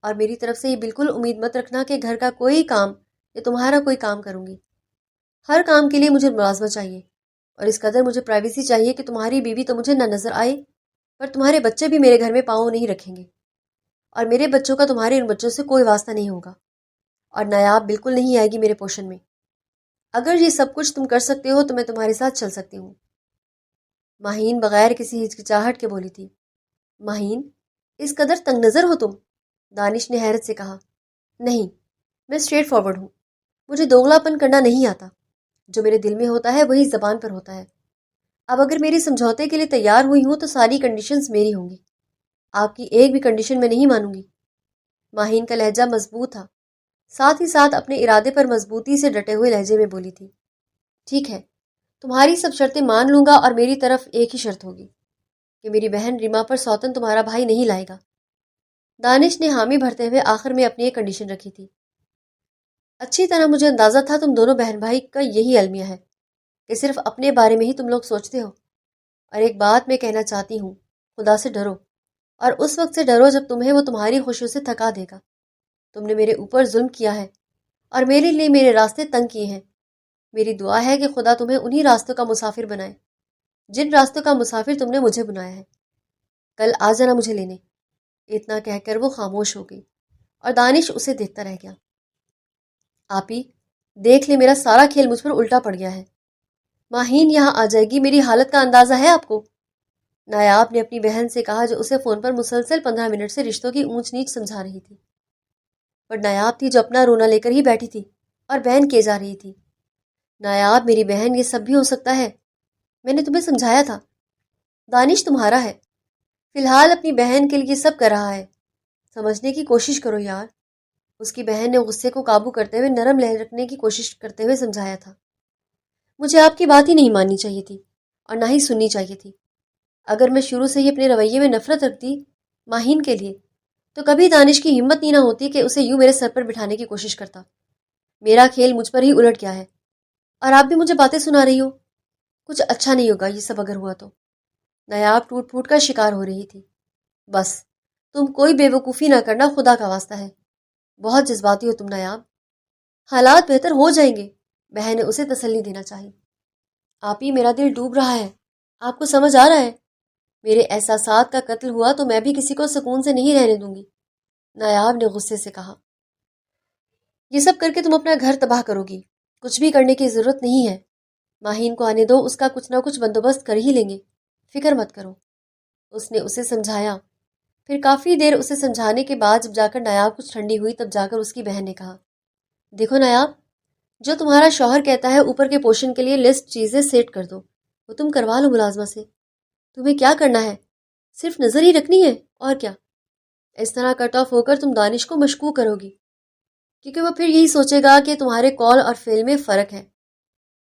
[SPEAKER 1] اور میری طرف سے یہ بالکل امید مت رکھنا کہ گھر کا کوئی کام یا تمہارا کوئی کام کروں گی. ہر کام کے لیے مجھے ملازمت چاہیے، اور اس قدر مجھے پرائیویسی چاہیے کہ تمہاری بیوی تو مجھے نہ نظر آئے، پر تمہارے بچے بھی میرے گھر میں پاؤں نہیں رکھیں گے، اور میرے بچوں کا تمہارے ان بچوں سے کوئی واسطہ نہیں ہوگا، اور نایاب بالکل نہیں آئے گی میرے پوشن میں. اگر یہ سب کچھ تم کر سکتے ہو تو میں تمہارے ساتھ چل سکتی ہوں. ماہین بغیر کسی ہچکچاہٹ کے بولی تھی. ماہین، اس قدر تنگ نظر ہو تم؟ دانش نے حیرت سے کہا. نہیں، میں اسٹریٹ فارورڈ ہوں، مجھے دوغلا پن کرنا نہیں آتا. جو میرے دل میں ہوتا ہے وہی زبان پر ہوتا ہے. اب اگر میری سمجھوتے کے لیے تیار ہوئی ہوں تو ساری کنڈیشنز میری ہوں گی. آپ کی ایک بھی کنڈیشن میں نہیں مانوں گی. ماہین کا لہجہ مضبوط تھا، ساتھ ہی ساتھ اپنے ارادے پر مضبوطی سے ڈٹے ہوئے لہجے میں بولی تھی. ٹھیک ہے، تمہاری سب شرطیں مان لوں گا، اور میری طرف ایک ہی شرط ہوگی کہ میری بہن ریما پر سوتن تمہارا بھائی نہیں لائے گا. دانش نے حامی بھرتے ہوئے آخر میں اپنی ایک کنڈیشن رکھی تھی. اچھی طرح مجھے اندازہ تھا تم دونوں بہن بھائی کا یہی المیہ ہے کہ صرف اپنے بارے میں ہی تم لوگ سوچتے ہو. اور ایک بات میں کہنا چاہتی ہوں، خدا سے ڈرو، اور اس وقت سے ڈرو جب تمہیں وہ تمہاری خوشیوں سے تھکا دے گا. تم نے میرے اوپر ظلم کیا ہے اور میرے لیے میرے راستے تنگ کیے ہیں. میری دعا ہے کہ خدا تمہیں انہی راستوں کا مسافر بنائے جن راستوں کا مسافر تم نے مجھے بنایا ہے. کل آ جانا مجھے لینے. اتنا کہہ کر وہ خاموش ہو گئی اور دانش اسے دیکھتا رہ گیا. آپی، دیکھ لے میرا سارا کھیل مجھ پر الٹا پڑ گیا ہے. ماہین یہاں آ جائے گی، میری حالت کا اندازہ ہے آپ کو؟ نایاب نے اپنی بہن سے کہا جو اسے فون پر مسلسل 15 منٹ سے رشتوں کی اونچ نیچ سمجھا رہی تھی. پر نایاب تھی جو اپنا رونا لے کر ہی بیٹھی تھی اور بہن کیے جا رہی تھی. نایاب میری بہن، یہ سب بھی ہو سکتا ہے، میں نے تمہیں سمجھایا تھا. دانش تمہارا ہے، فی الحال اپنی بہن کے لیے سب کر رہا ہے. سمجھنے کی کوشش کرو یار. اس کی بہن نے غصے کو قابو کرتے ہوئے نرم لہر رکھنے کی کوشش کرتے ہوئے سمجھایا تھا. مجھے آپ کی بات ہی نہیں ماننی چاہیے تھی اور نہ ہی سننی چاہیے تھی. اگر میں شروع سے ہی اپنے رویے میں نفرت رکھتی ماہین کے لیے تو کبھی دانش کی ہمت نہیں نہ ہوتی کہ اسے یوں میرے سر پر بٹھانے کی کوشش کرتا. میرا کھیل مجھ پر ہی الٹ گیا ہے اور آپ بھی مجھے باتیں سنا رہی ہو. کچھ اچھا نہیں ہوگا یہ سب اگر ہوا تو. نایاب ٹوٹ پھوٹ کا شکار ہو رہی تھی. بس تم کوئی بے وقوفی نہ کرنا، خدا کا واسطہ ہے. بہت جذباتی ہو تم نایاب. حالات بہتر ہو جائیں گے، بہن نے اسے تسلی دینا چاہی. آپ ہی، میرا دل ڈوب رہا ہے، آپ کو سمجھ آ رہا ہے؟ میرے احساسات کا قتل ہوا تو میں بھی کسی کو سکون سے نہیں رہنے دوں گی، نایاب نے غصے سے کہا. یہ سب کر کے تم اپنا گھر تباہ کرو گی. کچھ بھی کرنے کی ضرورت نہیں ہے. ماہین کو آنے دو، اس کا کچھ نہ کچھ بندوبست کر ہی لیں گے، فکر مت کرو. اس نے اسے سمجھایا. پھر کافی دیر اسے سمجھانے کے بعد جب جا کر نایاب کچھ ٹھنڈی ہوئی تب جا کر اس کی بہن نے کہا، دیکھو نایاب، جو تمہارا شوہر کہتا ہے اوپر کے پوشن کے لیے لسٹ چیزیں سیٹ کر دو، وہ تم کروا لو ملازمہ سے. تمہیں کیا کرنا ہے؟ صرف نظر ہی رکھنی ہے، اور کیا. اس طرح کٹ آف ہو کر تم دانش کو مشکوک کرو گی، کیونکہ وہ پھر یہی سوچے گا کہ تمہارے کال اور فعل میں فرق ہے.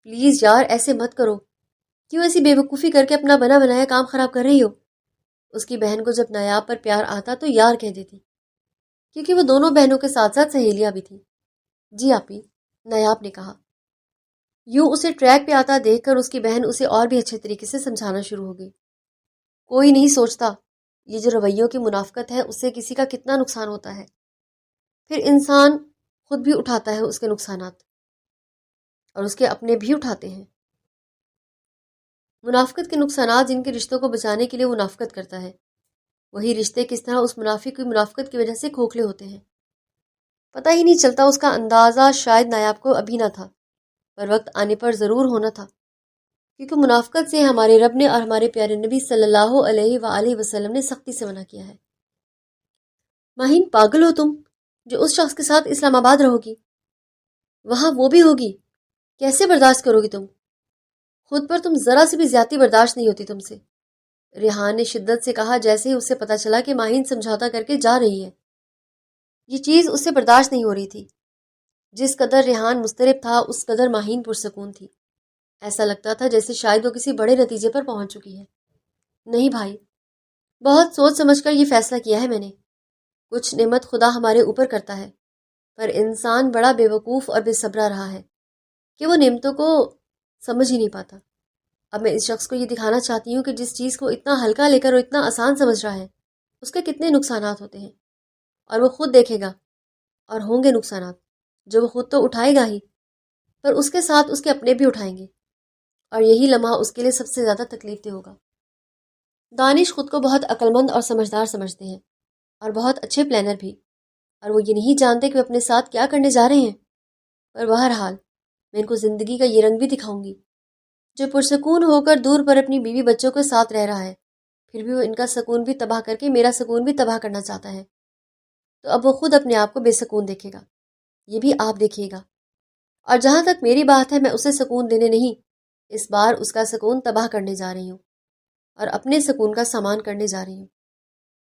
[SPEAKER 1] پلیز یار ایسے مت کرو. کیوں ایسی بے وقوفی کر کے اپنا بنا بنایا کام خراب کر رہی ہو؟ اس کی بہن کو جب نایاب پر پیار آتا تو یار کہہ دیتی، کیونکہ وہ دونوں بہنوں کے ساتھ ساتھ سہیلیاں بھی تھیں. جی آپی، نایاب نے کہا. یوں اسے ٹریک پہ آتا دیکھ کر اس کی بہن اسے اور بھی اچھے طریقے سے سمجھانا شروع ہو گئی. کوئی نہیں سوچتا یہ جو رویوں کی منافقت ہے اس سے کسی کا کتنا نقصان ہوتا ہے. پھر انسان خود بھی اٹھاتا ہے اس کے نقصانات، اور اس کے اپنے بھی اٹھاتے ہیں۔ منافقت کے نقصانات جن کے رشتوں کو بچانے کے لیے وہ منافقت کرتا ہے، وہی رشتے کس طرح اس منافق کی منافقت کی وجہ سے کھوکھلے ہوتے ہیں۔ پتہ ہی نہیں چلتا، اس کا اندازہ شاید نایاب کو ابھی نہ تھا، پر وقت آنے پر ضرور ہونا تھا، کیونکہ منافقت سے ہمارے رب نے اور ہمارے پیارے نبی صلی اللہ علیہ وآلہ وسلم نے سختی سے منع کیا ہے۔ ماہین، پاگل ہو تم جو اس شخص کے ساتھ اسلام آباد رہو گی، وہاں وہ بھی ہوگی، کیسے برداشت کرو گی تم؟ خود پر تم ذرا سی بھی زیادتی برداشت نہیں ہوتی تم سے، ریحان نے شدت سے کہا جیسے ہی اس سے پتہ چلا کہ ماہین سمجھوتا کر کے جا رہی ہے۔ یہ چیز اس سے برداشت نہیں ہو رہی تھی۔ جس قدر ریحان مضطرب تھا اس قدر ماہین پرسکون تھی۔ ایسا لگتا تھا جیسے شاید وہ کسی بڑے نتیجے پر پہنچ چکی ہے۔ نہیں بھائی، بہت سوچ سمجھ کر یہ فیصلہ کیا ہے میں نے۔ کچھ نعمت خدا ہمارے اوپر کرتا ہے، پر انسان بڑا بے وقوف اور بے صبرا رہا ہے کہ وہ نعمتوں کو سمجھ ہی نہیں پاتا۔ اب میں اس شخص کو یہ دکھانا چاہتی ہوں کہ جس چیز کو اتنا ہلکا لے کر اور اتنا آسان سمجھ رہا ہے، اس کے کتنے نقصانات ہوتے ہیں، اور وہ خود دیکھے گا، اور ہوں گے نقصانات جو وہ خود تو اٹھائے گا ہی، پر اس کے ساتھ اس کے اپنے بھی اٹھائیں گے، اور یہی لمحہ اس کے لیے سب سے زیادہ تکلیف دہ ہوگا۔ دانش خود کو بہت عقل مند اور سمجھدار سمجھتے ہیں، اور بہت اچھے پلانر بھی، اور وہ یہ نہیں جانتے کہ وہ اپنے ساتھ کیا کرنے جا رہے ہیں، پر بہرحال میں ان کو زندگی کا یہ رنگ بھی دکھاؤں گی جو پرسکون ہو کر دور پر اپنی بیوی بچوں کے ساتھ رہ رہا ہے، پھر بھی وہ ان کا سکون بھی تباہ کر کے میرا سکون بھی تباہ کرنا چاہتا ہے۔ تو اب وہ خود اپنے آپ کو بے سکون دیکھے گا، یہ بھی آپ دیکھیے گا، اور جہاں تک میری بات ہے میں اسے سکون دینے نہیں، اس بار اس کا سکون تباہ کرنے جا رہی ہوں، اور اپنے سکون کا سامان کرنے جا رہی ہوں۔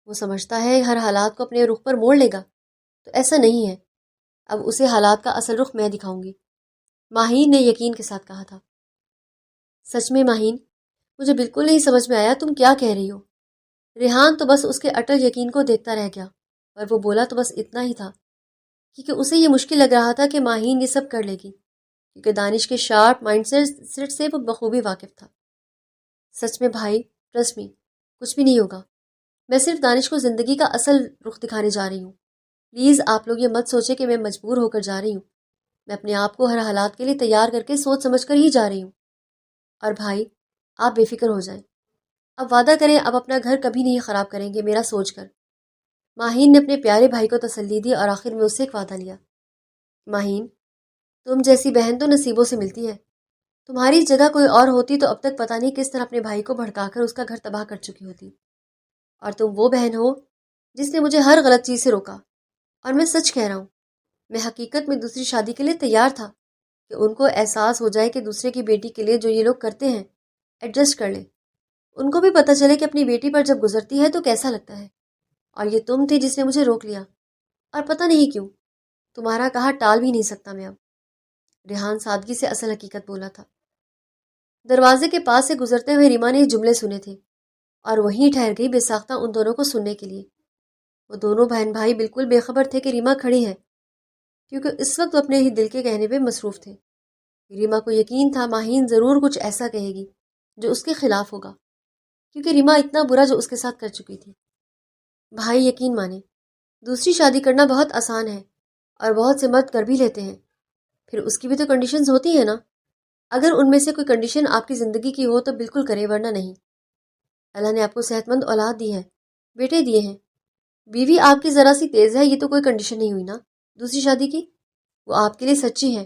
[SPEAKER 1] وہ سمجھتا ہے ہر حالات کو اپنے رخ پر موڑ لے گا، تو ایسا نہیں ہے۔ اب اسے حالات کا اصل رخ میں دکھاؤں گی، ماہین نے یقین کے ساتھ کہا تھا۔ سچ میں ماہین، مجھے بالکل نہیں سمجھ میں آیا تم کیا کہہ رہی ہو۔ ریحان تو بس اس کے اٹل یقین کو دیکھتا رہ گیا، اور وہ بولا تو بس اتنا ہی تھا، کیونکہ اسے یہ مشکل لگ رہا تھا کہ ماہین یہ سب کر لے گی، کیونکہ دانش کے شارپ مائنڈ سیٹ سے وہ بخوبی واقف تھا۔ سچ میں بھائی، ٹرسٹ می، کچھ بھی نہیں ہوگا۔ میں صرف دانش کو زندگی کا اصل رخ دکھانے جا رہی ہوں۔ پلیز آپ لوگ یہ مت سوچے کہ میں مجبور ہو کر جا رہی ہوں، میں اپنے آپ کو ہر حالات کے لیے تیار کر کے سوچ سمجھ کر ہی جا رہی ہوں۔ اور بھائی، آپ بے فکر ہو جائیں، اب وعدہ کریں اب اپنا گھر کبھی نہیں خراب کریں گے میرا سوچ کر۔ ماہین نے اپنے پیارے بھائی کو تسلی دی اور آخر میں اس سے ایک وعدہ لیا۔ ماہین، تم جیسی بہن تو نصیبوں سے ملتی ہے، تمہاری جگہ کوئی اور ہوتی تو اب تک پتہ نہیں کس طرح اپنے بھائی کو بھڑکا کر اس کا گھر تباہ کر چکی ہوتی، اور تم وہ بہن ہو جس نے مجھے ہر غلط چیز سے روکا۔ اور میں سچ کہہ رہا ہوں، میں حقیقت میں دوسری شادی کے لیے تیار تھا کہ ان کو احساس ہو جائے کہ دوسرے کی بیٹی کے لیے جو یہ لوگ کرتے ہیں ایڈجسٹ کر لیں، ان کو بھی پتہ چلے کہ اپنی بیٹی پر جب گزرتی ہے تو کیسا لگتا ہے۔ اور یہ تم تھی جس نے مجھے روک لیا، اور پتہ نہیں کیوں تمہارا کہا ٹال بھی نہیں سکتا میں اب۔ ریحان سادگی سے اصل حقیقت بولا تھا۔ دروازے کے پاس سے گزرتے ہوئے ریما نے یہ جملے سنے تھے، اور وہیں ٹھہر گئی بے ساختہ ان دونوں کو سننے کے لیے۔ وہ دونوں بہن بھائی بالکل بے خبر تھے کہ ریما کھڑی ہے، کیونکہ اس وقت وہ اپنے ہی دل کے کہنے پہ مصروف تھے۔ ریما کو یقین تھا ماہین ضرور کچھ ایسا کہے گی جو اس کے خلاف ہوگا، کیونکہ ریما اتنا برا جو اس کے ساتھ کر چکی تھی۔ بھائی یقین مانے، دوسری شادی کرنا بہت آسان ہے، اور بہت سے مرد کر بھی لیتے ہیں، پھر اس کی بھی تو کنڈیشنز ہوتی ہیں نا۔ اگر ان میں سے کوئی کنڈیشن آپ کی زندگی کی ہو تو بالکل کرے، ورنہ نہیں۔ اللہ نے آپ کو صحت مند اولاد دی ہے، بیٹے دیے ہیں، بیوی آپ کی ذرا سی تیز ہے، یہ تو کوئی کنڈیشن نہیں ہوئی نا دوسری شادی کی، وہ آپ کے لیے سچی ہے۔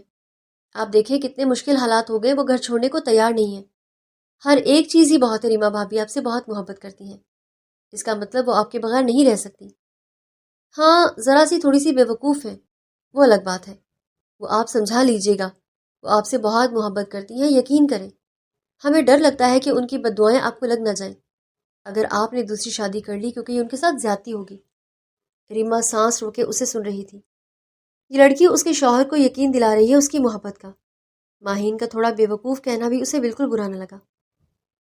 [SPEAKER 1] آپ دیکھیں کتنے مشکل حالات ہو گئے، وہ گھر چھوڑنے کو تیار نہیں ہے۔ ہر ایک چیز ہی بہت ہے، ریما بھابھی آپ سے بہت محبت کرتی ہیں، اس کا مطلب وہ آپ کے بغیر نہیں رہ سکتی۔ ہاں ذرا سی تھوڑی سی بے وقوف ہے، وہ الگ بات ہے، وہ آپ سمجھا لیجئے گا، وہ آپ سے بہت محبت کرتی ہیں، یقین کریں۔ ہمیں ڈر لگتا ہے کہ ان کی بددعائیں آپ کو لگ نہ جائیں اگر آپ نے دوسری شادی کر لی، کیونکہ یہ ان کے ساتھ زیادتی ہوگی۔ ریما سانس روکے اسے سن رہی تھی۔ یہ لڑکی اس کے شوہر کو یقین دلا رہی ہے اس کی محبت کا۔ ماہین کا تھوڑا بے وقوف کہنا بھی اسے بالکل برا نہ لگا،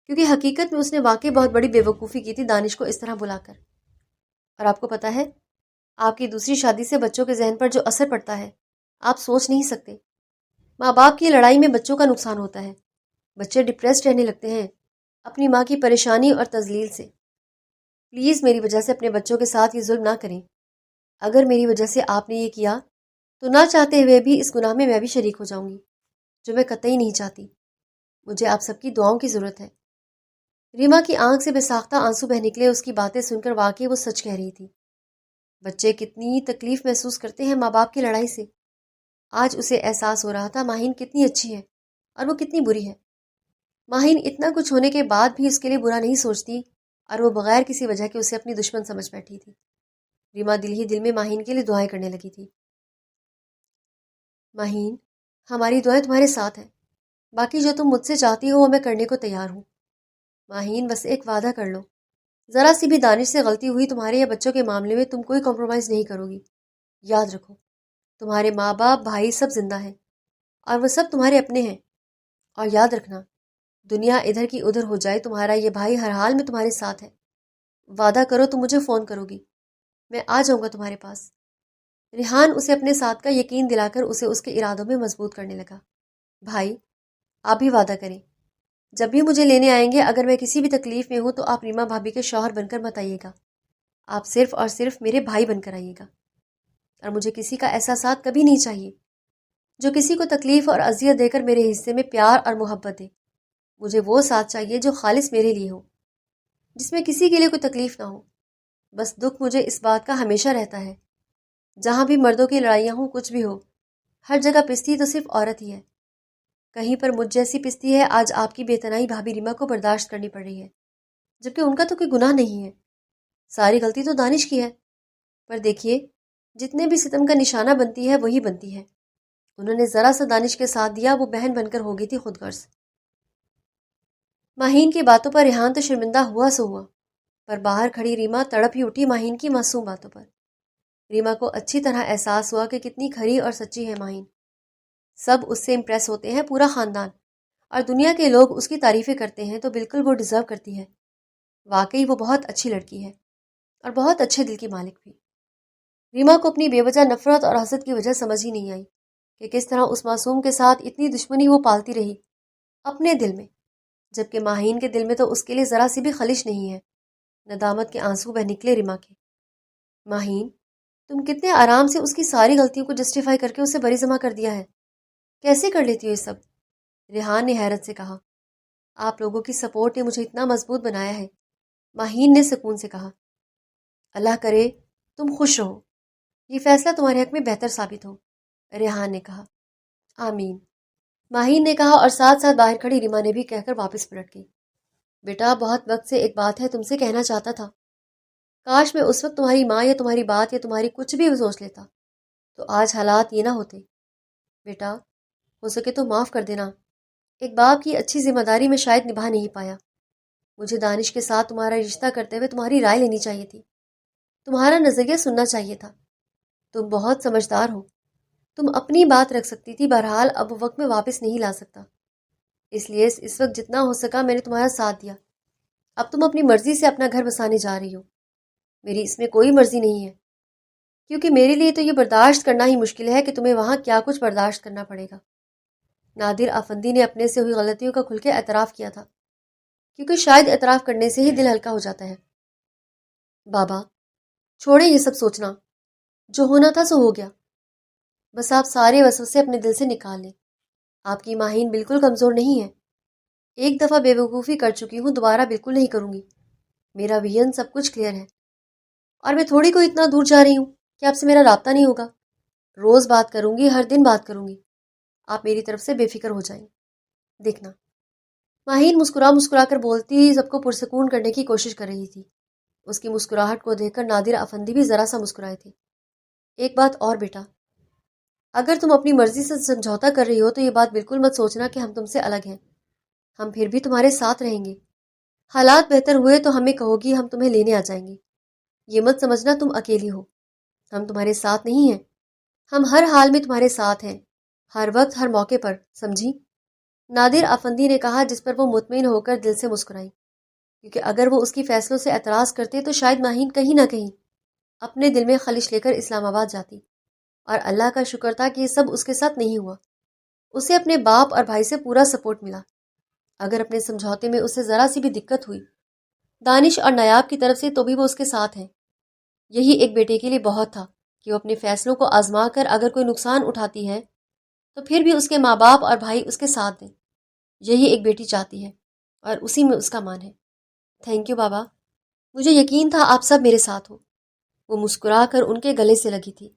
[SPEAKER 1] کیونکہ حقیقت میں اس نے واقعی بہت بڑی بے وقوفی کی تھی دانش کو اس طرح بلا کر۔ اور آپ کو پتہ ہے، آپ کی دوسری شادی سے بچوں کے ذہن پر جو اثر پڑتا ہے آپ سوچ نہیں سکتے۔ ماں باپ کی لڑائی میں بچوں کا نقصان ہوتا ہے، بچے ڈپریسڈ رہنے لگتے ہیں اپنی ماں کی پریشانی اور تذلیل سے۔ پلیز میری وجہ سے اپنے بچوں کے ساتھ یہ ظلم نہ کریں۔ اگر میری وجہ سے آپ نے یہ کیا تو نہ چاہتے ہوئے بھی اس گناہ میں بھی شریک ہو جاؤں گی، جو میں قطعی نہیں چاہتی۔ مجھے آپ سب کی دعاؤں کی ضرورت ہے۔ ریما کی آنکھ سے بے ساختہ آنسو بہ نکلے۔ اس کی باتیں سن کر واقعی وہ سچ کہہ رہی تھی۔ بچے کتنی تکلیف محسوس کرتے ہیں ماں باپ کی لڑائی سے۔ آج اسے احساس ہو رہا تھا ماہین کتنی اچھی ہے اور وہ کتنی بری ہے۔ ماہین اتنا کچھ ہونے کے بعد بھی اس کے لیے برا نہیں سوچتی، اور وہ بغیر کسی وجہ کے اسے اپنی دشمن سمجھ بیٹھی تھی۔ ریما دل ہی دل میں ماہین کے لیے دعائیں کرنے لگی تھی۔ ماہین، ہماری دعائیں تمہارے ساتھ ہیں۔ باقی جو تم مجھ سے چاہتی ہو وہ میں کرنے کو تیار ہوں۔ ماہین، بس ایک وعدہ کر لو، ذرا سی بھی دانش سے غلطی ہوئی تمہارے یا بچوں کے معاملے میں تم کوئی کمپرومائز نہیں کرو گی۔ یاد رکھو، تمہارے ماں باپ بھائی سب زندہ ہیں اور وہ سب تمہارے اپنے ہیں۔ اور یاد رکھنا، دنیا ادھر کی ادھر ہو جائے تمہارا یہ بھائی ہر حال میں تمہارے ساتھ ہے۔ وعدہ کرو تم مجھے فون کرو گی، میں آ جاؤں گا تمہارے پاس۔ ریحان اسے اپنے ساتھ کا یقین دلا کر اسے اس کے ارادوں میں مضبوط کرنے لگا۔ بھائی، آپ بھی وعدہ کریں، جب بھی مجھے لینے آئیں گے اگر میں کسی بھی تکلیف میں ہوں تو آپ ریما بھابھی کے شوہر بن کر مت آئیے گا، آپ صرف اور صرف میرے بھائی بن کر آئیے گا۔ اور مجھے کسی کا احساسات کبھی نہیں چاہیے جو کسی کو تکلیف اور اذیت دے کر میرے حصے میں پیار اور محبت دے۔ مجھے وہ ساتھ چاہیے جو خالص میرے لیے ہو، جس میں کسی کے لیے کوئی تکلیف نہ ہو۔ بس دکھ مجھے اس بات کا ہمیشہ رہتا ہے، جہاں بھی مردوں کی لڑائیاں ہوں، کچھ بھی ہو، ہر جگہ پستی تو صرف عورت ہی ہے۔ کہیں پر مجھ جیسی پستی ہے، آج آپ کی بے تنائی بھابھی ریما کو برداشت کرنی پڑ رہی ہے، جبکہ ان کا تو کوئی گناہ نہیں ہے۔ ساری غلطی تو دانش کی ہے۔ پر دیکھیے، جتنے بھی ستم کا نشانہ بنتی ہے وہی بنتی ہے۔ انہوں نے ذرا سا دانش کے ساتھ دیا، وہ بہن بن کر ہو گئی تھی خود غرض۔ ماہین کی باتوں پر ریحان تو شرمندہ ہوا سو ہوا، پر باہر کھڑی ریما تڑپ ہی اٹھی ماہین کی معصوم باتوں پر۔ ریما کو اچھی طرح احساس ہوا کہ کتنی کھری اور سچی ہے ماہین۔ سب اس سے امپریس ہوتے ہیں، پورا خاندان، اور دنیا کے لوگ اس کی تعریفیں کرتے ہیں تو بالکل وہ ڈیزرو کرتی ہے۔ واقعی وہ بہت اچھی لڑکی ہے اور بہت اچھے دل کی مالک بھی۔ ریما کو اپنی بے وجہ نفرت اور حسد کی وجہ سمجھ ہی نہیں آئی کہ کس طرح اس معصوم کے ساتھ اتنی دشمنی وہ پالتی رہی اپنے دل میں، جبکہ ماہین کے دل میں تو اس کے لیے ذرا سی بھی خلش نہیں ہے۔ ندامت کے آنسو بہ نکلے ریما کے۔ ماہین، تم کتنے آرام سے اس کی ساری غلطیوں کو جسٹیفائی کر کے اسے بری جمع کر دیا ہے، کیسے کر لیتی ہو یہ سب؟ ریحان نے حیرت سے کہا۔ آپ لوگوں کی سپورٹ نے مجھے اتنا مضبوط بنایا ہے، ماہین نے سکون سے کہا۔ اللہ کرے تم خوش رہو، یہ فیصلہ تمہارے حق میں بہتر ثابت ہو، ریحان نے کہا۔ آمین، ماہین نے کہا، اور ساتھ ساتھ باہر کھڑی ریما نے بھی کہہ کر واپس پلٹ گئی۔ بیٹا، بہت وقت سے ایک بات ہے تم سے کہنا چاہتا تھا، کاش میں اس وقت تمہاری ماں یا تمہاری بات یا تمہاری کچھ بھی سوچ لیتا تو آج حالات یہ نہ ہوتے۔ بیٹا، ہو سکے تو معاف کر دینا، ایک باپ کی اچھی ذمہ داری میں شاید نبھا نہیں پایا۔ مجھے دانش کے ساتھ تمہارا رشتہ کرتے ہوئے تمہاری رائے لینی چاہیے تھی، تمہارا نظریہ سننا چاہیے تھا۔ تم بہت سمجھدار ہو، تم اپنی بات رکھ سکتی تھی، بہرحال اب وہ وقت میں واپس نہیں لا سکتا، اس لیے اس وقت جتنا ہو سکا میں نے تمہارا ساتھ دیا۔ اب تم اپنی مرضی سے اپنا گھر بسانے جا رہی ہو، میری اس میں کوئی مرضی نہیں ہے، کیونکہ میرے لیے تو یہ برداشت کرنا ہی مشکل ہے کہ تمہیں وہاں کیا کچھ برداشت کرنا پڑے گا۔ نادر افندی نے اپنے سے ہوئی غلطیوں کا کھل کے اعتراف کیا تھا، کیونکہ شاید اعتراف کرنے سے ہی دل ہلکا ہو جاتا ہے۔ بابا، چھوڑیں یہ سب سوچنا، جو ہونا تھا سو ہو گیا، بس آپ سارے وسوسے اپنے دل سے نکال لیں۔ آپ کی ماہین بالکل کمزور نہیں ہے، ایک دفعہ بے وقوفی کر چکی ہوں، دوبارہ بالکل نہیں کروں گی۔ میرا ویژن سب کچھ کلیئر ہے، اور میں تھوڑی کو اتنا دور جا رہی ہوں کہ آپ سے میرا رابطہ نہیں ہوگا۔ روز بات کروں گی، ہر دن بات کروں گی، آپ میری طرف سے بے فکر ہو جائیں، دیکھنا۔ ماہین مسکرا کر بولتی سب کو پرسکون کرنے کی کوشش کر رہی تھی۔ اس کی مسکراہٹ کو دیکھ کر نادر افندی بھی ذرا سا مسکرائے تھے۔ ایک بات اور بیٹا، اگر تم اپنی مرضی سے سمجھوتا کر رہی ہو تو یہ بات بالکل مت سوچنا کہ ہم تم سے الگ ہیں، ہم پھر بھی تمہارے ساتھ رہیں گے۔ حالات بہتر ہوئے تو ہمیں کہو گی، ہم تمہیں لینے آ جائیں گے۔ یہ مت سمجھنا تم اکیلی ہو، ہم تمہارے ساتھ نہیں ہیں، ہم ہر حال میں تمہارے ساتھ ہیں، ہر وقت ہر موقع پر، سمجھی؟ نادر افندی نے کہا، جس پر وہ مطمئن ہو کر دل سے مسکرائی، کیونکہ اگر وہ اس کی فیصلوں سے اعتراض کرتے تو شاید ماہین کہیں نہ کہیں اپنے دل میں خلش لے کر اسلام آباد جاتی، اور اللہ کا شکر تھا کہ یہ سب اس کے ساتھ نہیں ہوا۔ اسے اپنے باپ اور بھائی سے پورا سپورٹ ملا۔ اگر اپنے سمجھوتے میں اسے ذرا سی بھی دقت ہوئی دانش اور نایاب کی طرف سے تو بھی وہ اس کے ساتھ ہیں۔ یہی ایک بیٹے کے لیے بہت تھا کہ وہ اپنے فیصلوں کو آزما کر اگر کوئی نقصان اٹھاتی ہے تو پھر بھی اس کے ماں باپ اور بھائی اس کے ساتھ دیں۔ یہی ایک بیٹی چاہتی ہے اور اسی میں اس کا مان ہے۔ تھینک یو بابا، مجھے یقین تھا آپ سب میرے ساتھ ہو۔ وہ مسکرا کر ان کے گلے سے لگی تھی۔